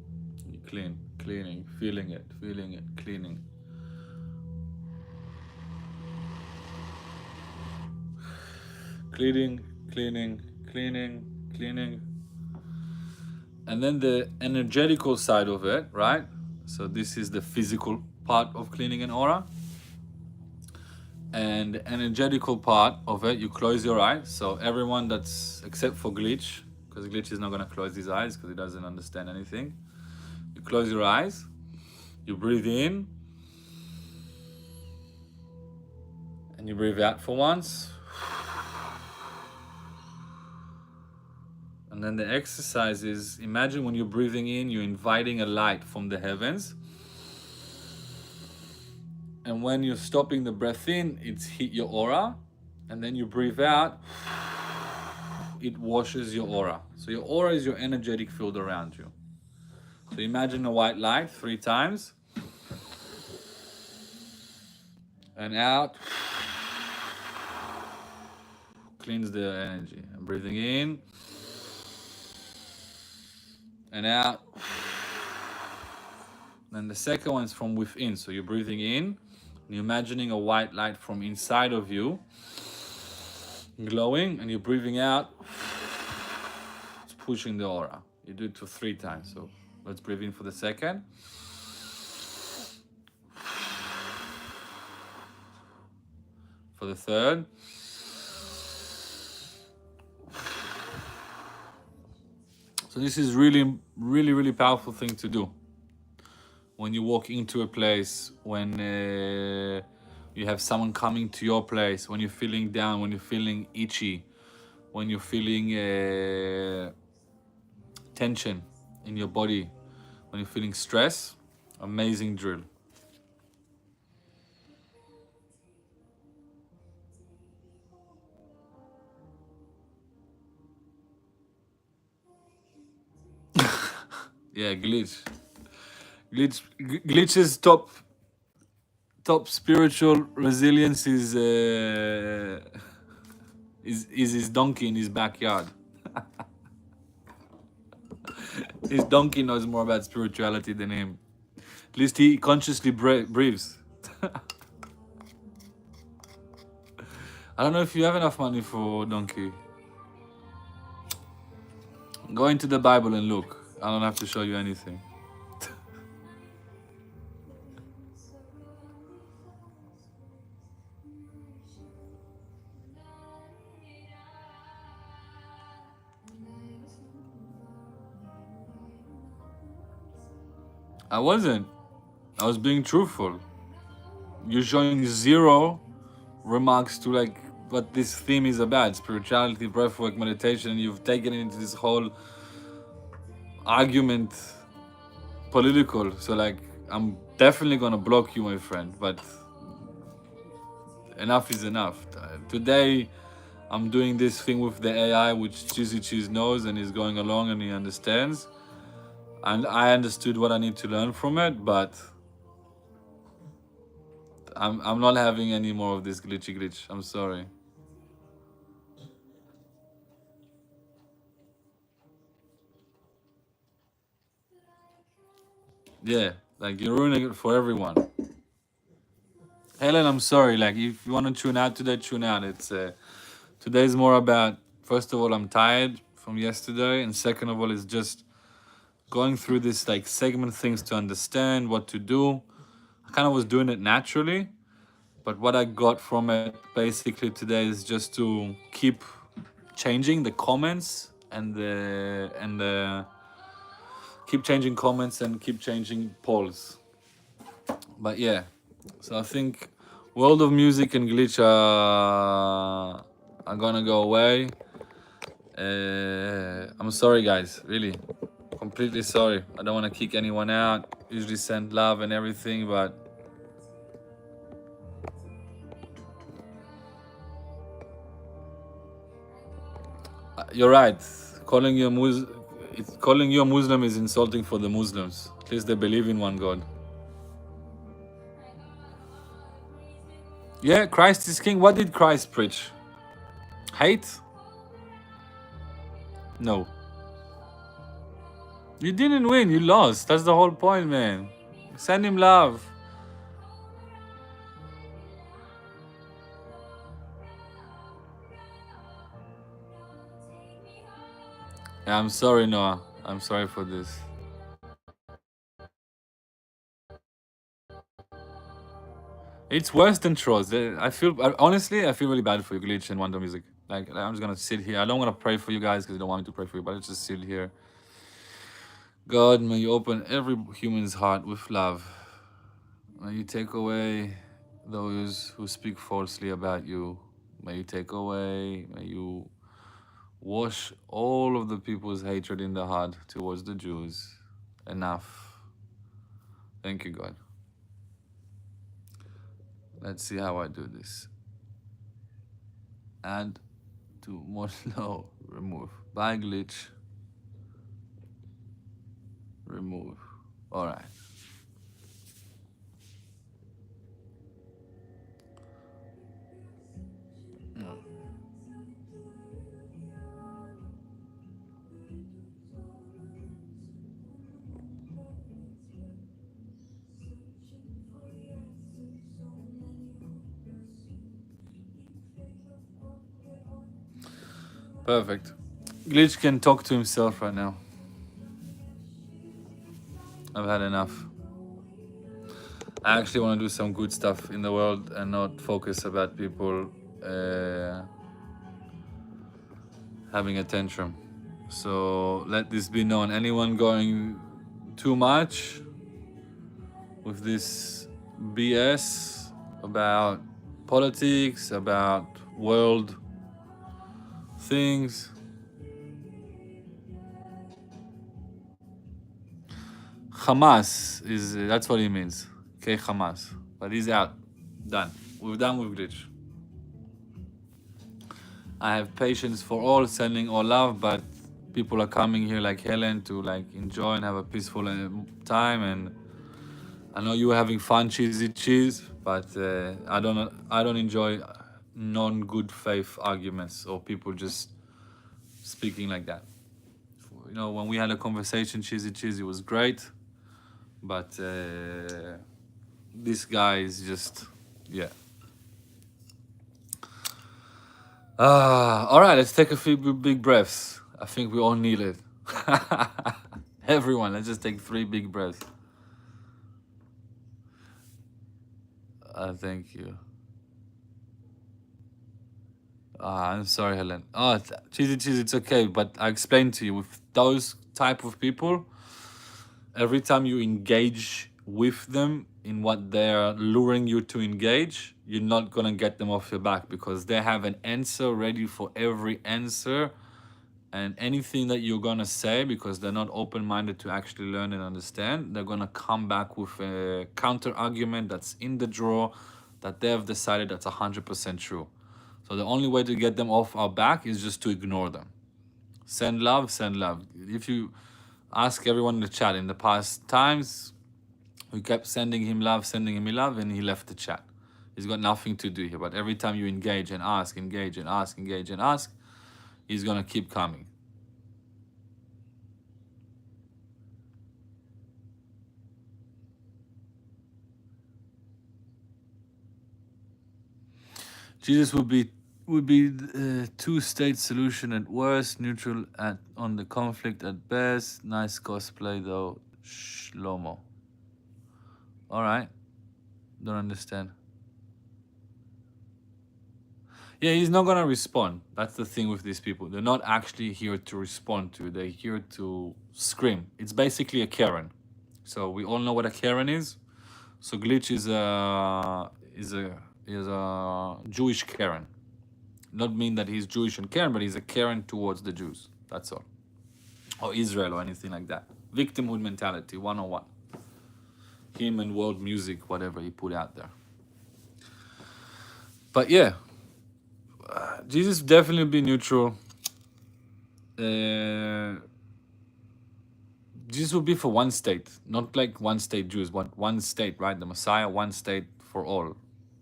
You clean, cleaning, feeling it, cleaning. Cleaning. And then the energetical side of it, right? So this is the physical part of cleaning an aura. And the energetical part of it, you close your eyes. So everyone that's, except for Glitch, because Glitch is not going to close his eyes because he doesn't understand anything. You close your eyes, you breathe in, and you breathe out for once. And then the exercise is, imagine when you're breathing in, you're inviting a light from the heavens. And when you're stopping the breath in, it's hit your aura. And then you breathe out, it washes your aura. So your aura is your energetic field around you. So imagine a white light 3 times. And out. Cleans the energy. And breathing in. And out. Then the second one is from within. So you're breathing in. And you're imagining a white light from inside of you. Glowing. And you're breathing out. It's pushing the aura. You do it to 3 times. So let's breathe in for the second. For the third. So this is really powerful thing to do. When you walk into a place, when you have someone coming to your place, when you're feeling down, when you're feeling itchy, when you're feeling tension in your body, when you're feeling stress, amazing drill. Yeah, Glitch's top spiritual resilience is his donkey in his backyard. His donkey knows more about spirituality than him. At least he consciously breathes. I don't know if you have enough money for donkey. Go into the Bible and look. I don't have to show you anything. I wasn't. I was being truthful. You're showing zero remarks to like what this theme is about: spirituality, breathwork, meditation. You've taken it into this whole argument, political. So like, I'm definitely gonna block you, my friend. But enough is enough. Today, I'm doing this thing with the AI, which Cheesy Cheese knows and is going along and he understands. And I understood what I need to learn from it, but I'm not having any more of this glitch. I'm sorry. Yeah, like you're ruining it for everyone. Helen, I'm sorry. Like if you want to tune out today, tune out. It's today's more about, first of all, I'm tired from yesterday, and second of all, it's just going through this like segment things to understand what to do. I kind of was doing it naturally, but what I got from it basically today is just to keep changing the comments and the keep changing comments and keep changing polls. But yeah, so I think World of Music and Glitch are gonna go away. I'm sorry, guys. Really, completely sorry. I don't want to kick anyone out. Usually send love and everything, but you're right. Calling you a Muslim is insulting for the Muslims. At least they believe in one God. Yeah, Christ is king. What did Christ preach? Hate? No. You didn't win. You lost. That's the whole point, man. Send him love. Yeah, I'm sorry, Noah. I'm sorry for this. It's worse than trolls. I feel honestly, I feel really bad for you, Glitch and Wonder Music. Like I'm just gonna sit here. I don't want to pray for you guys because you don't want me to pray for you, but let's just sit here. God, may you open every human's heart with love. May you take away those who speak falsely about you. May you take away, may you wash all of the people's hatred in the heart towards the Jews. Enough. Thank you, God. Let's see how I do this. Add to more no, remove. By glitch. Remove. Alright. Perfect. Glitch can talk to himself right now. I've had enough. I actually want to do some good stuff in the world and not focus about people having a tantrum. So let this be known. Anyone going too much with this BS about politics, about world things. Hamas is that's what he means. Okay, Hamas. But he's out. Done. We're done with glitch. I have patience for all, sending all love, but people are coming here like Helen to like enjoy and have a peaceful time. And I know you were having fun, cheesy cheese, but I don't enjoy non-good faith arguments or people just speaking like that. You know, when we had a conversation, cheesy cheese, it was great, but this guy is just, yeah. All right, let's take a few big breaths. I think we all need it. Everyone, let's just take 3 big breaths. Thank you. I'm sorry, Helen. Oh, cheesy cheese, it's okay. But I explained to you, with those type of people, every time you engage with them in what they're luring you to engage, you're not gonna get them off your back because they have an answer ready for every answer. And anything that you're gonna say, because they're not open-minded to actually learn and understand, they're gonna come back with a counter argument that's in the drawer that they have decided that's 100% true. So the only way to get them off our back is just to ignore them. Send love, send love. If you ask everyone in the chat, in the past times, we kept sending him love, and he left the chat. He's got nothing to do here. But every time you engage and ask, engage and ask, engage and ask, he's gonna keep coming. Jesus would be two-state solution at worst, neutral on the conflict at best. Nice cosplay though, Shlomo. All right, don't understand. Yeah, he's not gonna respond. That's the thing with these people. They're not actually here to respond to. They're here to scream. It's basically a Karen. So we all know what a Karen is. So Glitch is a Jewish Karen. Not mean that he's Jewish and Karen, but he's a Karen towards the Jews. That's all. Or Israel or anything like that. Victimhood mentality, 101. Him and world music, whatever he put out there. But yeah, Jesus definitely be neutral. Jesus will be for one state, not like one state Jews, but one state, right? The Messiah, one state for all.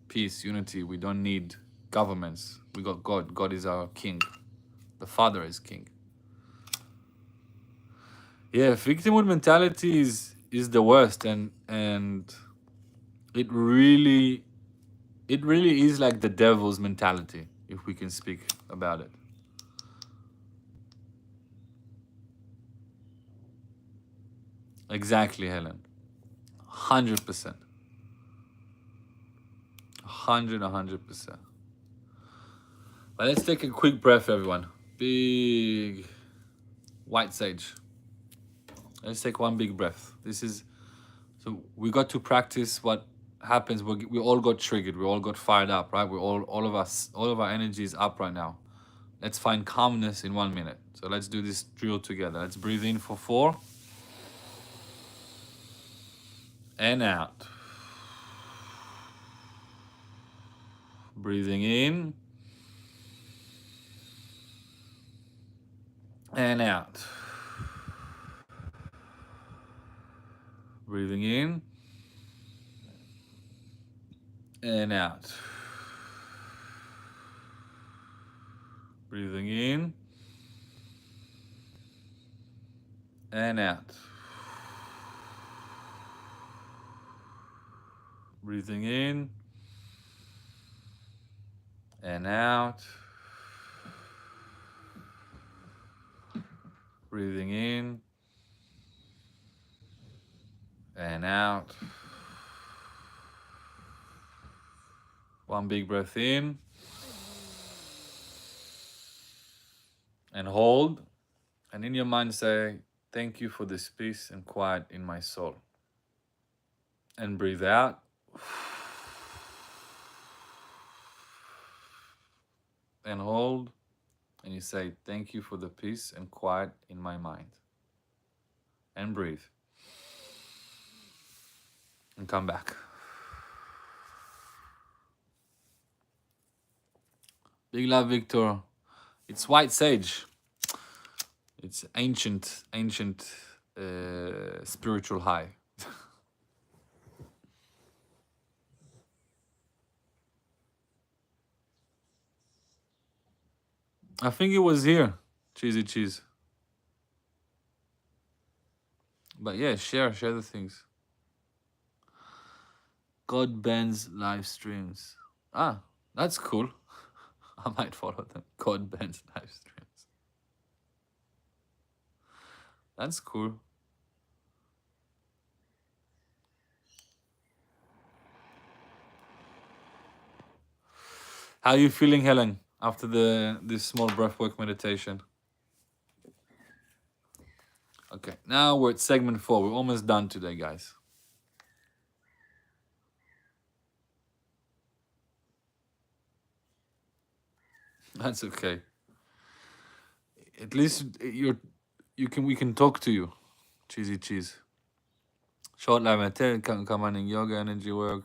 Peace, unity. We don't need governments. We got God. God is our king. The Father is king. Yeah, victimhood mentality is the worst, and it really is like the devil's mentality, if we can speak about it. Exactly, Helen. 100%. 100%. But let's take a quick breath, everyone. Big white sage. Let's take one big breath. This is so we got to practice what happens. We all got triggered. We all got fired up, right? We all of us, all of our energy is up right now. Let's find calmness in 1 minute. So let's do this drill together. Let's breathe in for 4 and out. Breathing in and out. Breathing in and out. Breathing in and out. Breathing in and out. Breathing in and out. One big breath in and hold. And in your mind say, thank you for this peace and quiet in my soul. And breathe out. And hold. And you say, thank you for the peace and quiet in my mind. And breathe. And come back. Big love, Victor. It's white sage. It's ancient spiritual high. I think it was here, Cheesy Cheese. But yeah, share the things. God bans live streams. Ah, that's cool. I might follow them. God bans live streams. That's cool. How are you feeling, Helen, after this small breathwork meditation? Okay, now we're at segment 4. We're almost done today, guys. That's okay. At least we can talk to you, Cheesy Cheese. Short live meditation, combining yoga, energy work,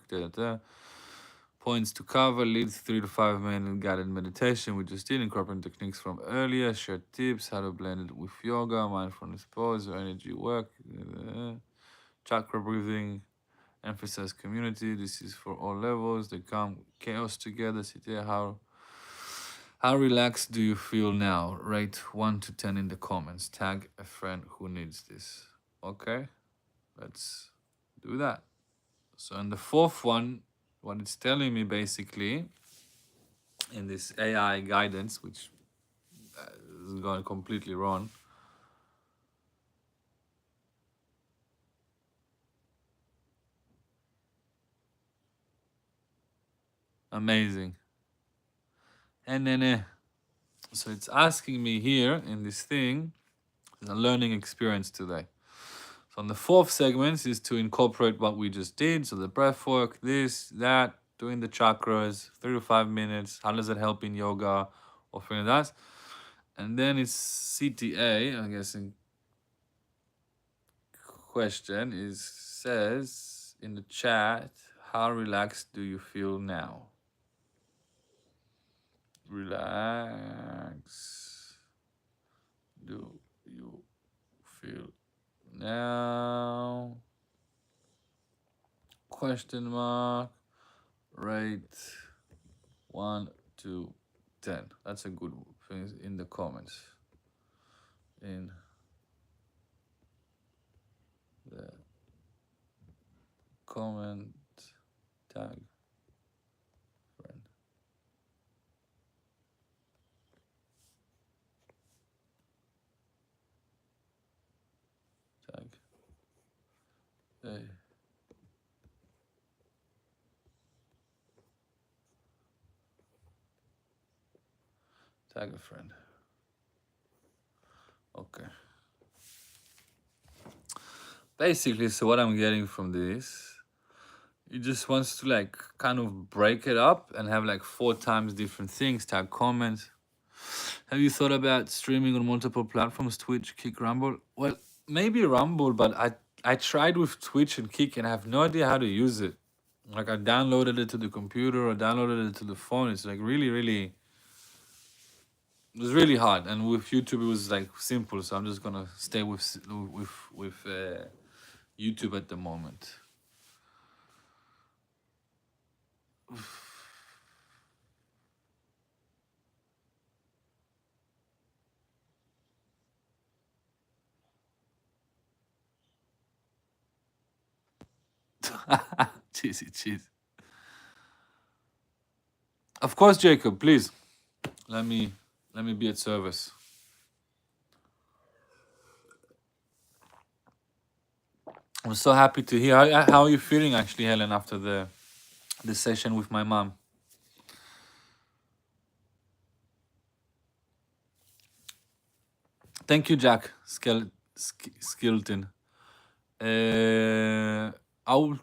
points to cover, leads 3 to 5 minute guided meditation. We just did incorporating techniques from earlier, shared tips, how to blend it with yoga, mindfulness pose, or energy work, chakra breathing, emphasize community. This is for all levels. They come chaos together. Sit there. How relaxed do you feel now? Rate 1 to 10 in the comments. Tag a friend who needs this. Okay, let's do that. So in the 4th one, what it's telling me basically in this AI guidance, which is going completely wrong. Amazing. And then, so it's asking me here in this thing, it's a learning experience today. So on the 4th segment is to incorporate what we just did. So the breath work, this, that, doing the chakras, 3 to 5 minutes. How does it help in yoga or things like that? And then it's CTA, I'm guessing. Question says in the chat, how relaxed do you feel now? Relax. Do you feel now? Question mark. Rate 1 to 10. That's a good thing in the comments. In the comment tag friend. Tag. Hey. Tag a friend. Okay. Basically, so what I'm getting from this, he just wants to like kind of break it up and have like 4 times different things, tag comments. Have you thought about streaming on multiple platforms, Twitch, Kick, Rumble? Well, maybe Rumble, but I tried with Twitch and Kick and I have no idea how to use it. Like I downloaded it to the computer or downloaded it to the phone. It's like really, really, it was really hard. And with YouTube, it was like simple. So I'm just gonna stay with YouTube at the moment. Cheesy cheese. Of course, Jacob. Please let me be at service. I'm so happy to hear. How are you feeling, actually, Helen, after the session with my mom? Thank you, Jack Skilton. I'll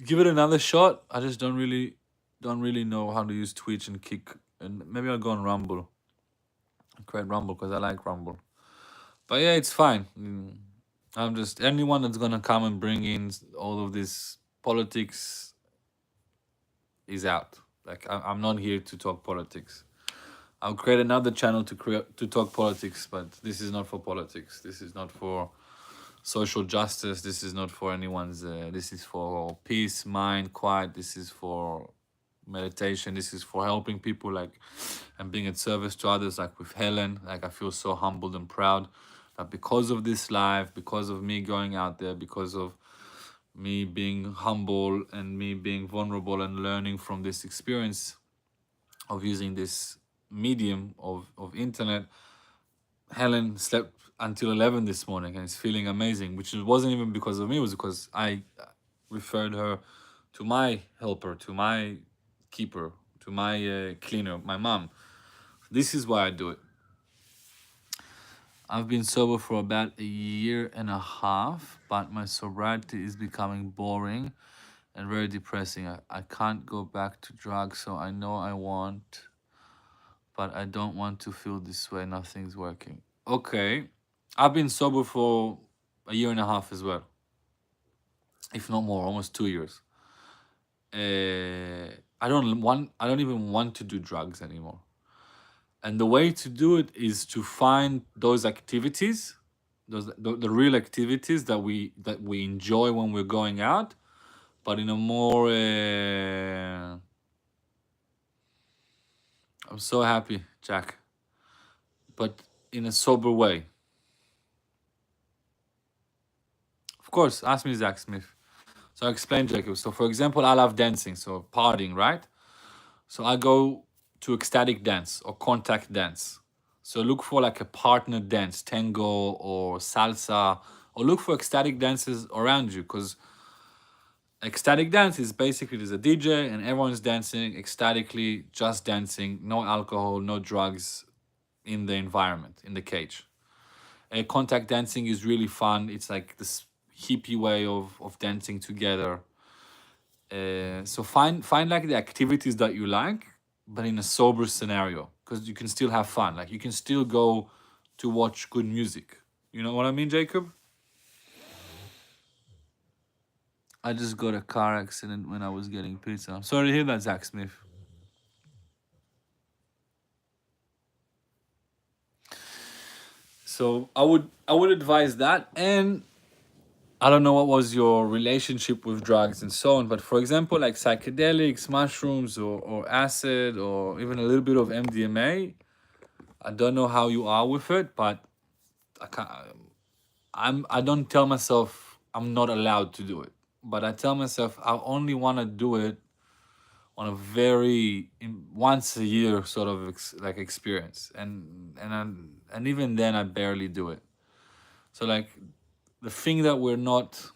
give it another shot. I just don't really know how to use Twitch and Kick, and maybe I'll go on Rumble. Create Rumble because I like Rumble. But yeah, it's fine. I'm just anyone that's gonna come and bring in all of this politics is out. Like I'm not here to talk politics. I'll create another channel to talk politics, but this is not for politics. This is not for social justice. This is not for anyone's. This is for peace, mind, quiet. This is for meditation. This is for helping people, like, and being at service to others. Like with Helen, like I feel so humbled and proud that because of this live, because of me going out there, because of me being humble and me being vulnerable and learning from this experience of using this medium of internet, Helen slept until 11 this morning and is feeling amazing, which wasn't even because of me. It was because I referred her to my helper, to my keeper, to my cleaner, my mom. This is why I do it. I've been sober for about a year and a half, but my sobriety is becoming boring and very depressing. I can't go back to drugs, so I know I want, but I don't want to feel this way. Nothing's working. Okay. I've been sober for a year and a half as well, if not more, almost 2 years. I don't even want to do drugs anymore. And the way to do it is to find those activities, the real activities that we enjoy when we're going out, but in a more I'm so happy, Jack, but in a sober way. Of course, ask me, Zach Smith. So I explain, Jacob. So for example, I love dancing, so partying, right? So I go to ecstatic dance or contact dance. So look for like a partner dance, tango or salsa, or look for ecstatic dances around you, because ecstatic dance is basically there's a DJ and everyone's dancing ecstatically, just dancing, no alcohol, no drugs in the environment, in the cage. Contact dancing is really fun. It's like this hippie way of dancing together. So find like the activities that you like, but in a sober scenario, because you can still have fun. Like you can still go to watch good music. You know what I mean, Jacob? I just got a car accident when I was getting pizza. I'm sorry to hear that, Zach Smith. So I would advise that. And I don't know what was your relationship with drugs and so on, but for example, like psychedelics, mushrooms, or acid, or even a little bit of MDMA, I don't know how you are with it, but I can't. I don't tell myself I'm not allowed to do it, but I tell myself I only want to do it on a very once a year sort of like experience, and even then I barely do it. So like the thing that we're not,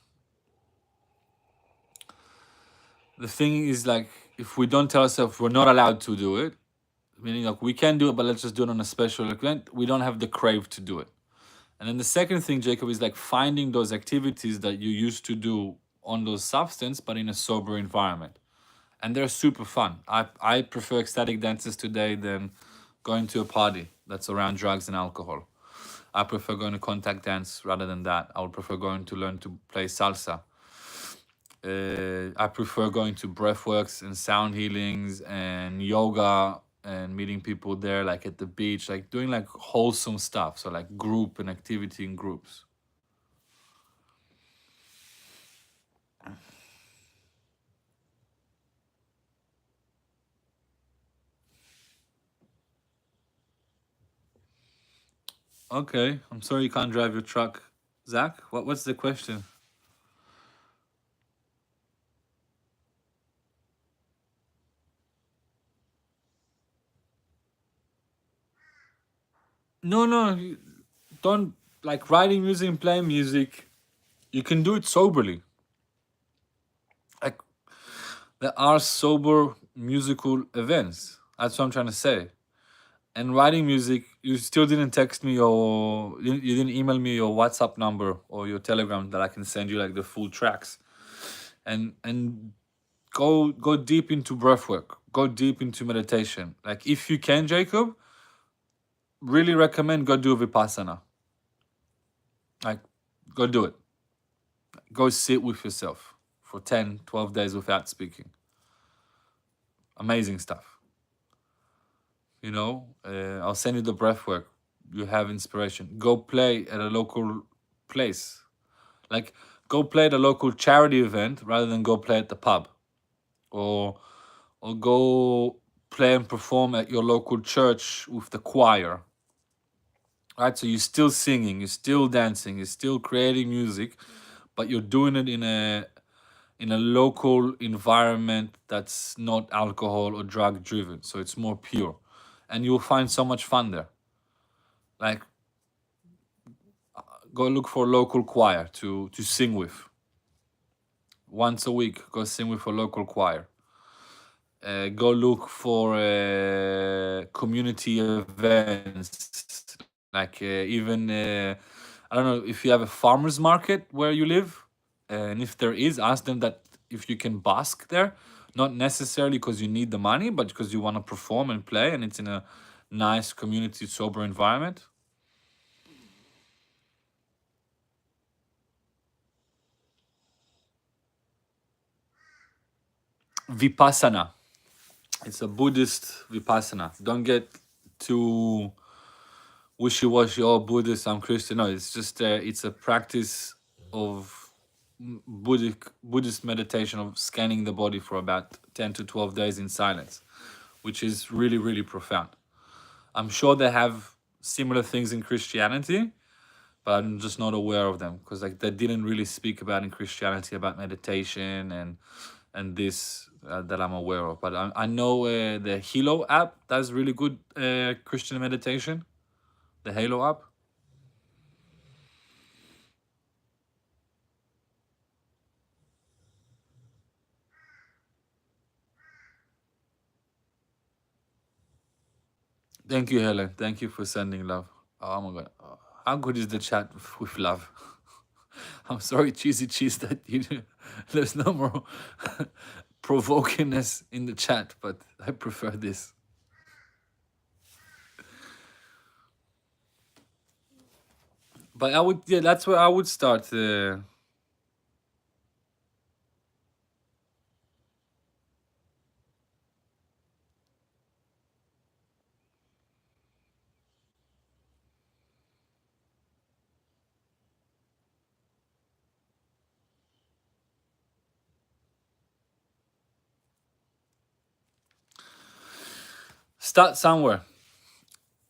the thing is like if we don't tell ourselves we're not allowed to do it, Meaning like we can do it, but let's just do it on a special event. We don't have the crave to do it. And then the second thing, Jacob, is like finding those activities that you used to do on those substance, but in a sober environment. And they're super fun. I prefer ecstatic dances today than going to a party that's around drugs and alcohol. I prefer going to contact dance rather than that. I would prefer going to learn to play salsa. I prefer going to breathworks and sound healings and yoga and meeting people there, like at the beach, like doing like wholesome stuff. So like group and activity in groups. Okay, I'm sorry you can't drive your truck, Zach. What's the question? No, no, don't like writing music and playing music. You can do it soberly. Like there are sober musical events. That's what I'm trying to say. And writing music, you still didn't text me or you didn't email me your WhatsApp number or your Telegram that I can send you like the full tracks. And go deep into breathwork. Go deep into meditation. Like if you can, Jacob, really recommend go do Vipassana. Like go do it. Go sit with yourself for 10, 12 days without speaking. Amazing stuff. I'll send you the breath work. You have inspiration. Go play at a local place. Like go play at a local charity event rather than go play at the pub. Or go play and perform at your local church with the choir. Right? So you're still singing, you're still dancing, you're still creating music, but you're doing it in a local environment that's not alcohol or drug driven. So it's more pure. And you'll find so much fun there. Like go look for a local choir to sing with. Once a week, go sing with a local choir. Go look for community events, like even I don't know if you have a farmers market where you live, and if there is, ask them that if you can busk there, not necessarily because you need the money, but because you want to perform and play, and it's in a nice community sober environment. Vipassana. It's a Buddhist Vipassana. Don't get too wishy-washy. Oh, Buddhist, I'm Christian. No, it's just it's a practice of Buddhist meditation of scanning the body for about 10 to 12 days in silence, which is really, really profound. I'm sure they have similar things in Christianity, but I'm just not aware of them because like they didn't really speak about in Christianity about meditation and this that I'm aware of. But I know the Hilo app does really good Christian meditation. The Halo app. Thank you, Helen. Thank you for sending love. Oh my god, how good is the chat with love? I'm sorry, cheesy cheese, that there's no more provokingness in the chat, but I prefer this. But yeah, that's where I would start. Start somewhere.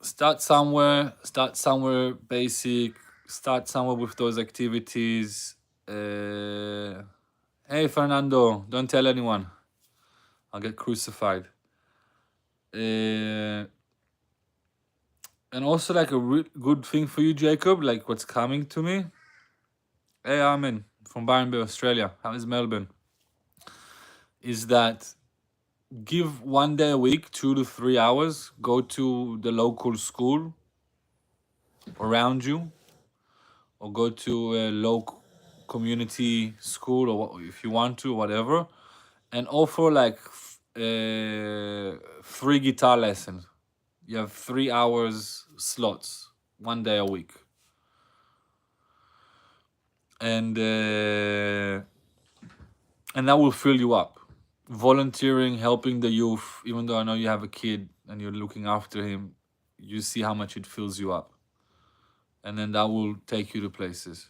Start somewhere basic. Start somewhere with those activities. Hey, Fernando, don't tell anyone. I'll get crucified. And also, like, a good thing for you, Jacob, like what's coming to me. Hey, Armin from Byron Bay, Australia. How is Melbourne? Is that give 1 day a week, 2 to 3 hours. Go to the local school around you, or go to a local community school, or if you want to, whatever, and offer like free guitar lessons. You have 3 hours slots, 1 day a week, and that will fill you up. Volunteering, helping the youth, even though I know you have a kid and you're looking after him, you see how much it fills you up, and then that will take you to places.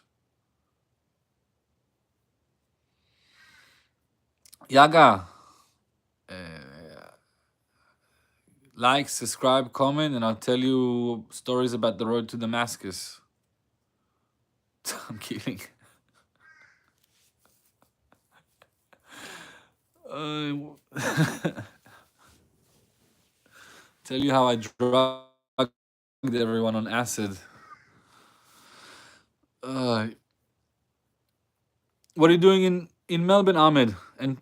Yaga, like, subscribe, comment, and I'll tell you stories about the road to Damascus. I'm kidding. Uh, tell you how I drugged everyone on acid. Uh, what are you doing in Melbourne, Ahmed? And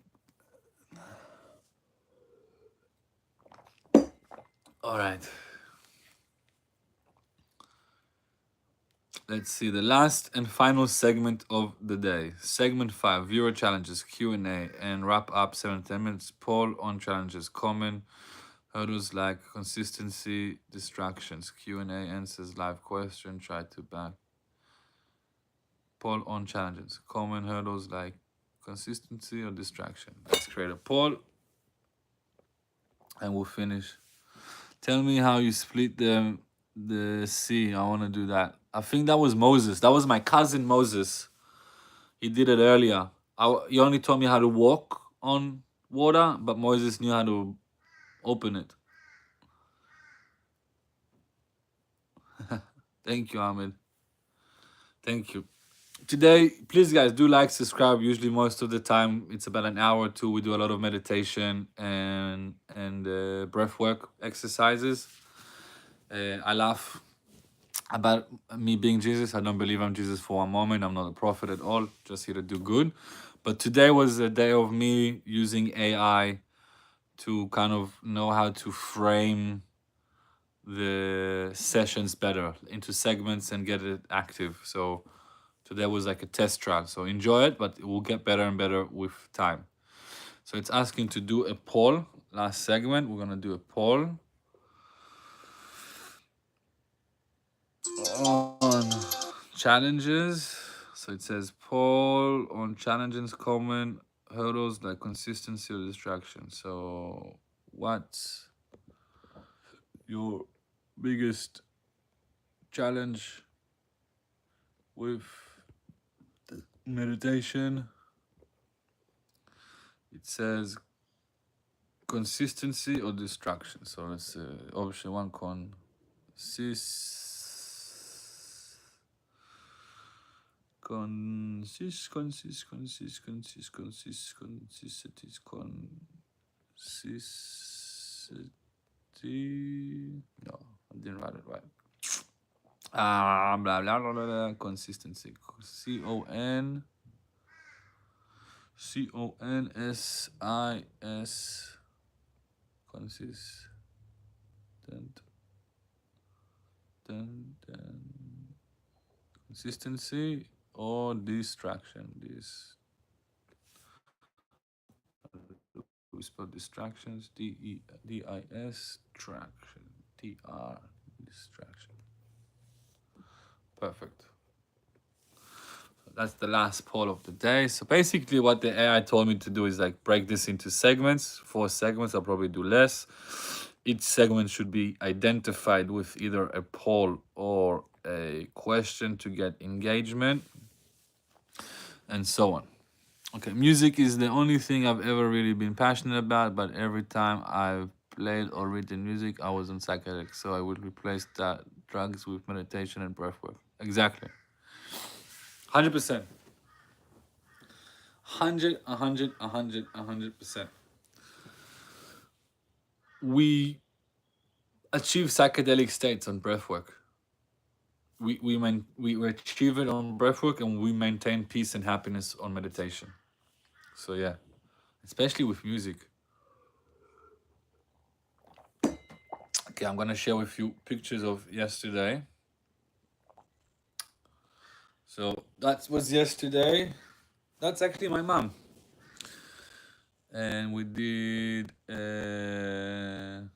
all right, let's see the last and final segment of the day. Segment 5: viewer challenges, Q&A, and wrap up 7 to 10 minutes. Poll on challenges, common hurdles like consistency, distractions. Q&A, answers, live question. Try to back. Poll on challenges, common hurdles like consistency or distraction. Let's create a poll, and we'll finish. Tell me how you split the sea. I want to do that. I think that was Moses. That was my cousin Moses. He did it earlier. He only taught me how to walk on water, but Moses knew how to open it. Thank you, Ahmed. Thank you. Today, please, guys, do like, subscribe. Usually, most of the time, it's about an hour or two. We do a lot of meditation and breath work exercises. I laugh about me being Jesus. I don't believe I'm Jesus for one moment. I'm not a prophet at all. Just here to do good. But today was a day of me using AI to kind of know how to frame the sessions better into segments and get it active. So today was like a test trial. So enjoy it, but it will get better and better with time. So it's asking to do a poll. Last segment, we're gonna do a poll on challenges. So it says poll on challenges, common hurdles like consistency or distraction. So what's your biggest challenge with meditation? It says consistency or distraction. So let's option one, no, I didn't write it right. Blah blah blah blah, blah. Consistency. CONSIS. Consistent. Consistency or distraction. We spell distractions. DIS traction. DR distraction. Perfect. That's the last poll of the day. So basically what the AI told me to do is like break this into segments. 4 segments, I'll probably do less. Each segment should be identified with either a poll or a question to get engagement, and so on. Okay, music is the only thing I've ever really been passionate about, but every time I've played or written music, I was on psychedelics. So I would replace that drugs with meditation and breath work. Exactly. 100%. 100%. We achieve psychedelic states on breathwork. We achieve it on breathwork, and we maintain peace and happiness on meditation. So yeah, especially with music. Okay, I'm gonna share with you pictures of yesterday. So that was yesterday. That's actually my mom. And we did another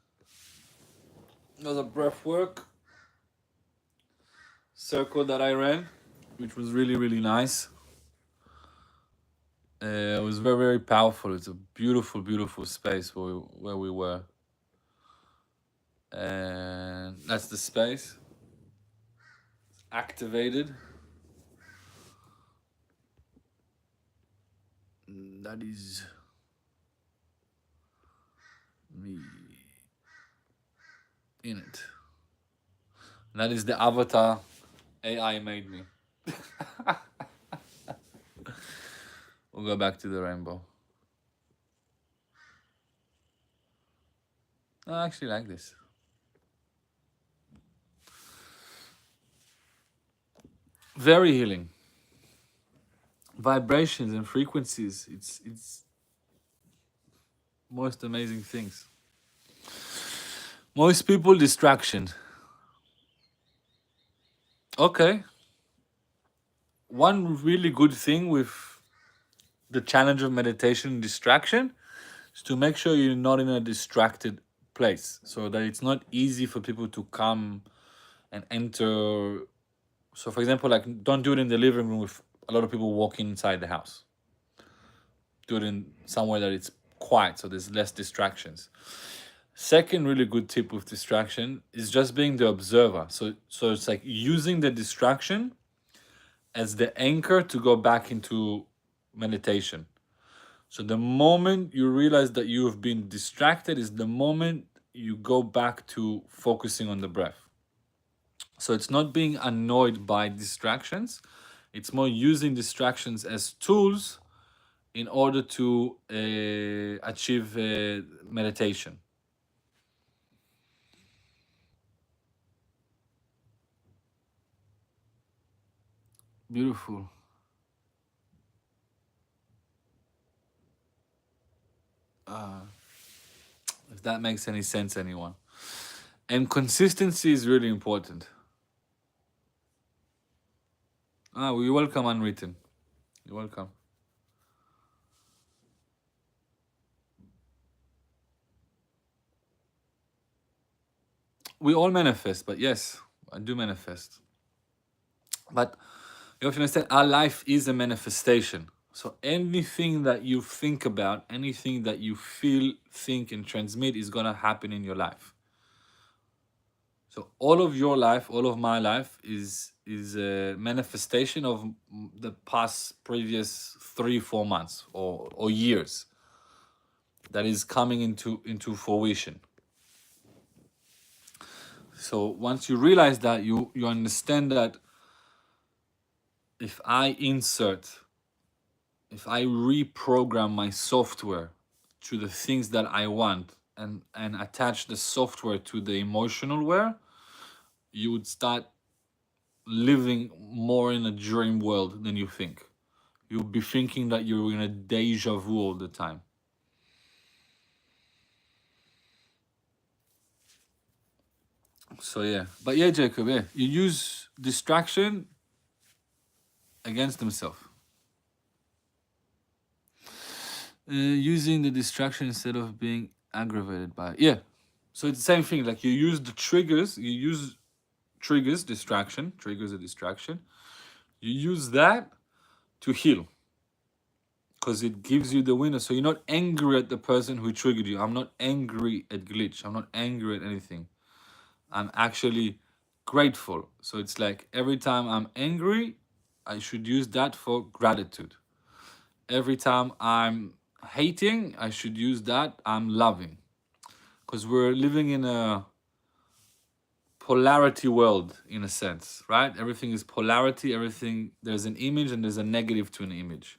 breath work circle that I ran, which was really, really nice. It was very, very powerful. It's a beautiful, beautiful space where we were. And that's the space. It's activated. That is me in it. And that is the avatar AI made me. We'll go back to the rainbow. I actually like this. Very healing. Vibrations and frequencies. It's most amazing things. Most people distraction. Okay. One really good thing with the challenge of meditation and distraction is to make sure you're not in a distracted place, so that it's not easy for people to come and enter. So for example, like, don't do it in the living room with a lot of people walking inside the house. Do it in somewhere that it's quiet, so there's less distractions. Second really good tip with distraction is just being the observer. So it's like using the distraction as the anchor to go back into meditation. So the moment you realize that you have been distracted is the moment you go back to focusing on the breath. So it's not being annoyed by distractions, it's more using distractions as tools in order to achieve meditation. Beautiful. If that makes any sense, anyone. And consistency is really important. We welcome unwritten. You're welcome. We all manifest, but yes, I do manifest. But you have to understand, our life is a manifestation. So anything that you think about, anything that you feel, think, and transmit is gonna happen in your life. So all of your life, all of my life is a manifestation of the past previous 3-4 months or years that is coming into fruition. So once you realize that, you understand that if I reprogram my software to the things that I want and attach the software to the emotional ware, you would start living more in a dream world than you think. You'll be thinking that you're in a deja vu all the time. So yeah, but yeah, Jacob, yeah, you use distraction against themselves. Using the distraction instead of being aggravated by it. Yeah, so it's the same thing. Like, you use the triggers. You use triggers, distraction. Triggers a distraction. You use that to heal, because it gives you the winner. So you're not angry at the person who triggered you. I'm not angry at glitch. I'm not angry at anything. I'm actually grateful. So it's like every time I'm angry, I should use that for gratitude. Every time I'm hating, I should use that I'm loving. Because we're living in a polarity world, in a sense, right? Everything is polarity. Everything, there's an image and there's a negative to an image.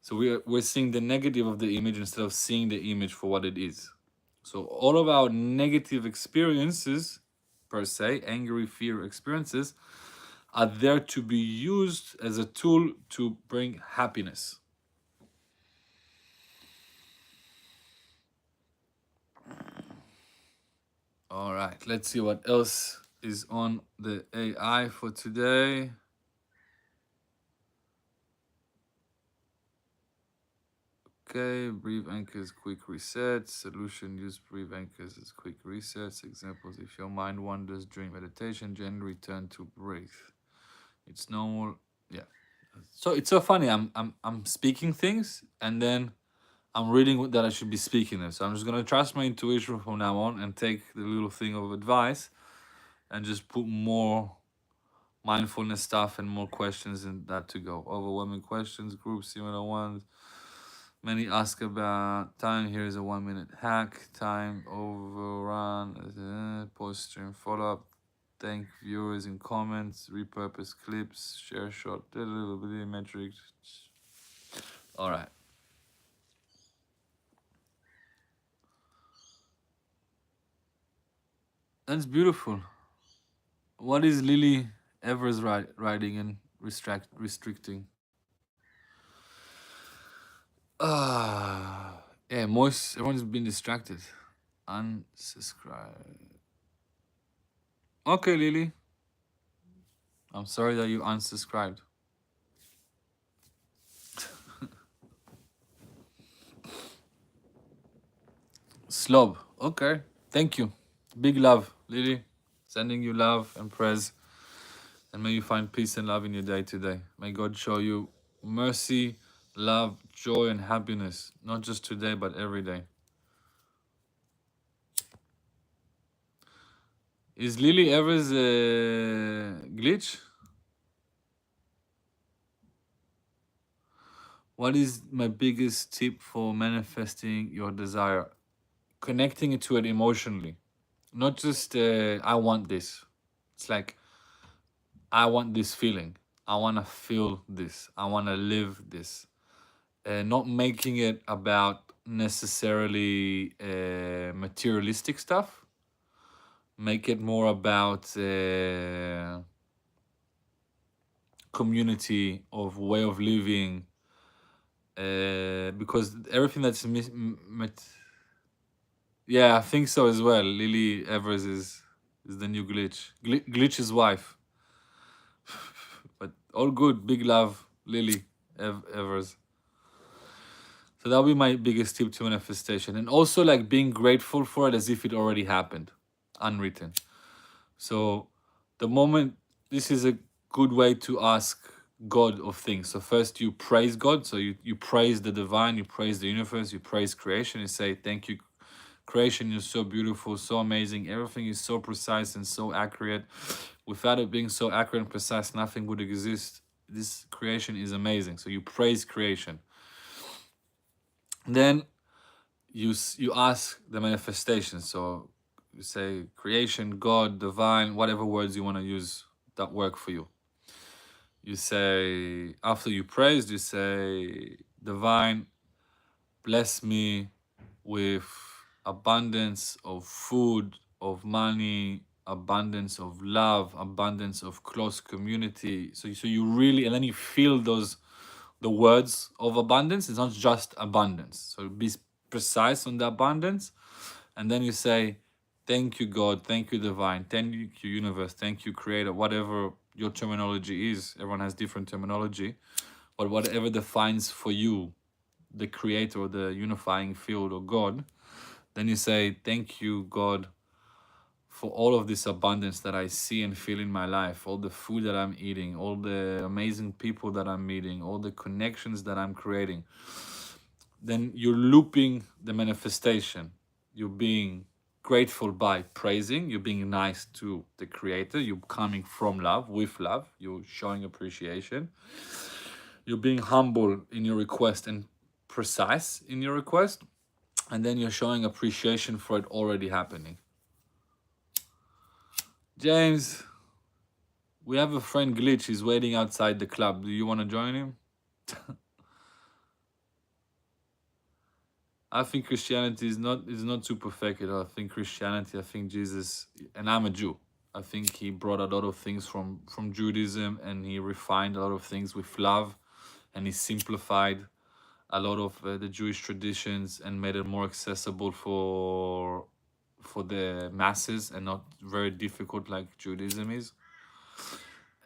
So we're seeing the negative of the image instead of seeing the image for what it is. So all of our negative experiences, per se, angry, fear experiences, are there to be used as a tool to bring happiness. All right, let's see what else is on the AI for today. Okay, breathe anchors, quick resets. Solution use breathe anchors as quick resets. Examples: if your mind wanders during meditation, gently return to breathe. It's normal. Yeah. So it's so funny. I'm speaking things and then I'm reading that I should be speaking them. So I'm just gonna trust my intuition from now on and take the little thing of advice and just put more mindfulness stuff and more questions in that to go. Overwhelming questions, group similar ones. Many ask about time. Here is a 1 minute hack. Time overrun. Post stream follow up. Thank viewers in comments. Repurpose clips. Share short. Little video metrics. All right. That's beautiful. What is Lily Evers writing and restricting? Yeah, Moist. Everyone's been distracted. Unsubscribe. Okay, Lily. I'm sorry that you unsubscribed. Slob. Okay. Thank you. Big love, Lily. Sending you love and prayers. And may you find peace and love in your day today. May God show you mercy, love, joy, and happiness. Not just today, but every day. Is Lily Evers a glitch? What is my biggest tip for manifesting your desire? Connecting to it emotionally. Not just, I want this. It's like, I want this feeling. I want to feel this. I want to live this. Not making it about necessarily materialistic stuff. Make it more about community of way of living. Because everything that's yeah, I think so as well. Lily Evers is the new glitch. Glitch's wife. But all good. Big love, Lily Evers. So that'll be my biggest tip to manifestation. And also like being grateful for it as if it already happened, unwritten. So the moment, this is a good way to ask God of things. So first you praise God. So you praise the divine, you praise the universe, you praise creation. You say, thank you, creation, you're so beautiful, so amazing. Everything is so precise and so accurate. Without it being so accurate and precise, nothing would exist. This creation is amazing. So you praise creation. Then you ask the manifestation. So you say creation, God, divine, whatever words you want to use that work for you. You say, after you praised, you say, divine, bless me with abundance of food, of money, abundance of love, abundance of close community. So you really, and then you feel the words of abundance. It's not just abundance. So be precise on the abundance. And then you say, thank you, God, thank you, divine, thank you, universe, thank you, creator, whatever your terminology is. Everyone has different terminology, but whatever defines for you the creator or the unifying field or God, then you say, thank you, God, for all of this abundance that I see and feel in my life, all the food that I'm eating, all the amazing people that I'm meeting, all the connections that I'm creating. Then you're looping the manifestation. You're being grateful by praising, you're being nice to the creator, you're coming from love, with love, you're showing appreciation. You're being humble in your request and precise in your request, and then you're showing appreciation for it already happening. James, we have a friend Glitch. He's waiting outside the club. Do you want to join him? I think Christianity is not too perfect at all. I think Christianity, I think Jesus, and I'm a Jew. I think he brought a lot of things from Judaism, and he refined a lot of things with love, and he simplified a lot of the Jewish traditions and made it more accessible for the masses and not very difficult like Judaism is.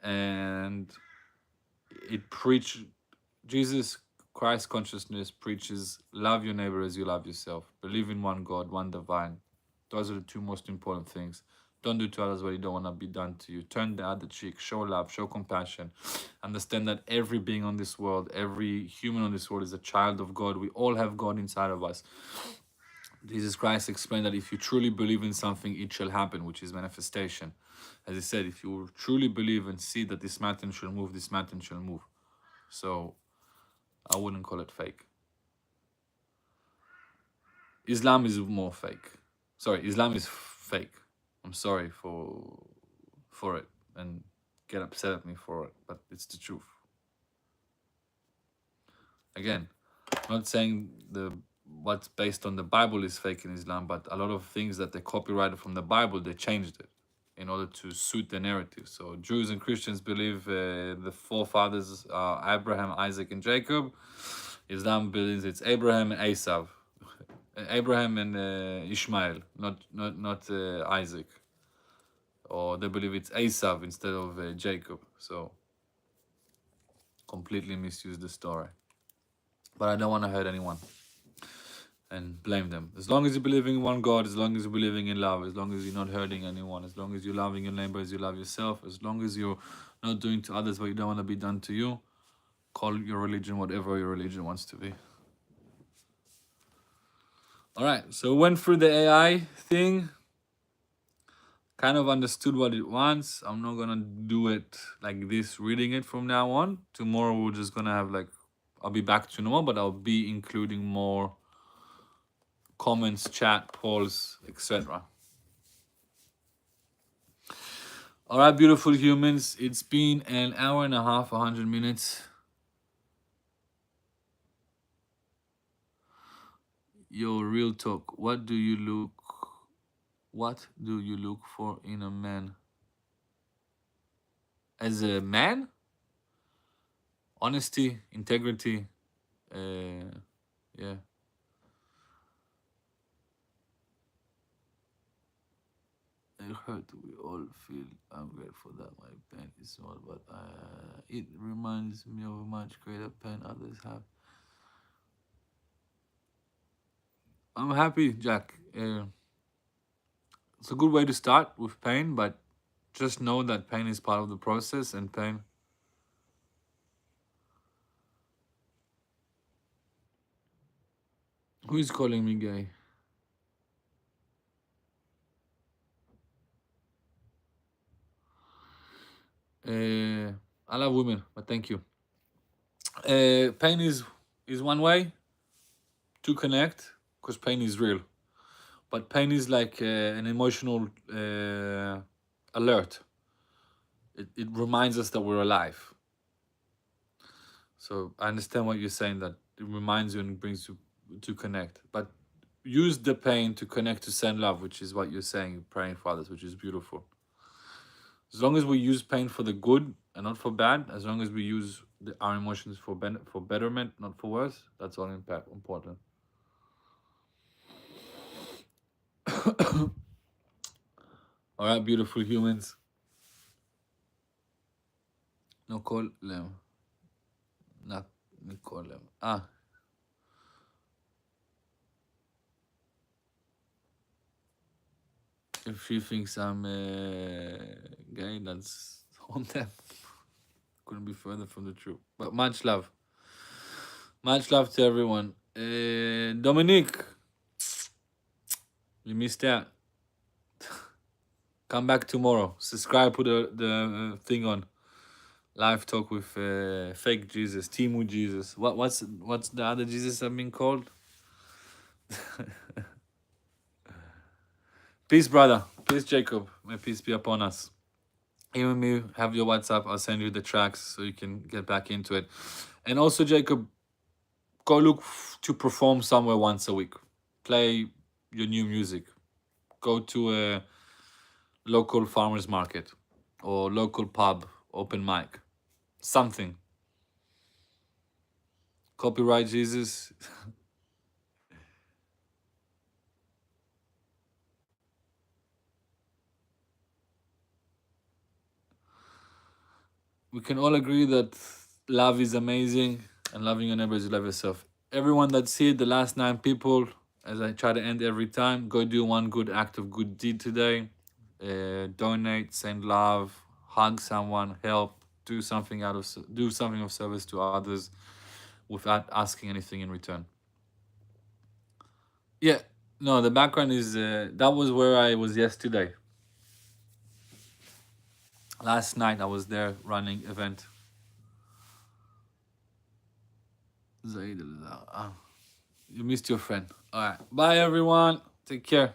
And it preach Jesus Christ consciousness preaches love your neighbor as you love yourself. Believe in one God, one divine. Those are the two most important things. Don't do to others what you don't want to be done to you. Turn the other cheek. Show love. Show compassion. Understand that every being on this world, every human on this world is a child of God. We all have God inside of us. Jesus Christ explained that if you truly believe in something, it shall happen, which is manifestation. As he said, if you truly believe and see that this mountain shall move, this mountain shall move. So I wouldn't call it fake. Islam is more fake. Sorry, Islam is fake. I'm sorry for it and get upset at me for it, but it's the truth. Again, I'm not saying the what's based on the Bible is fake in Islam, but a lot of things that they copyrighted from the Bible, they changed it in order to suit the narrative. So Jews and Christians believe the forefathers are Abraham, Isaac, and Jacob. Islam believes it's Abraham and Esav. Abraham and Ishmael, not Isaac. Or they believe it's Esav instead of Jacob. So completely misuse the story. But I don't want to hurt anyone and blame them. As long as you believe in one God, as long as you're believing in love, as long as you're not hurting anyone, as long as you're loving your neighbor as you love yourself, as long as you're not doing to others what you don't want to be done to you, call your religion whatever your religion wants to be. All right, so we went through the AI thing, kind of understood what it wants. I'm not gonna do it like this, reading it from now on. Tomorrow we're just gonna have like, I'll be back to normal, but I'll be including more comments, chat, polls, etc. All right, beautiful humans. It's been an hour and a half, 100 minutes. Yo, real talk. What do you look for in a man? As a man? Honesty, integrity. Yeah. It hurt. We all feel. I'm grateful that my pain is small, but it reminds me of a much greater pain others have. I'm happy, Jack. It's a good way to start with pain, but just know that pain is part of the process, and pain. Who is calling me gay? I love women, but thank you. Pain is one way to connect because pain is real, but pain is like an emotional alert. It reminds us that we're alive. So I understand what you're saying, that it reminds you and brings you to connect, but use the pain to connect to send love, which is what you're saying, praying for others, which is beautiful. As long as we use pain for the good and not for bad, as long as we use our emotions for betterment, not for worse, that's all important. All right, beautiful humans. No call them. Not call them. If she thinks I'm gay, that's on them. Couldn't be further from the truth. But much love. Much love to everyone. Dominique, you missed out. Come back tomorrow. Subscribe, put the thing on. Live talk with fake Jesus, Timu Jesus. What's the other Jesus I've been called? Peace, brother. Peace, Jacob. May peace be upon us. Email me, have your WhatsApp. I'll send you the tracks so you can get back into it. And also, Jacob, go look to perform somewhere once a week. Play your new music. Go to a local farmers market or local pub, open mic. Something. Copyright Jesus. we can all agree that love is amazing, and loving your neighbor is to love yourself. Everyone that's here, the last 9 people, as I try to end every time, go do one good act of good deed today. Donate, send love, hug someone, help, do something of service to others without asking anything in return. Yeah, no, the background is that was where I was yesterday. Last night I was there running event. You missed your friend. All right, bye everyone. Take care.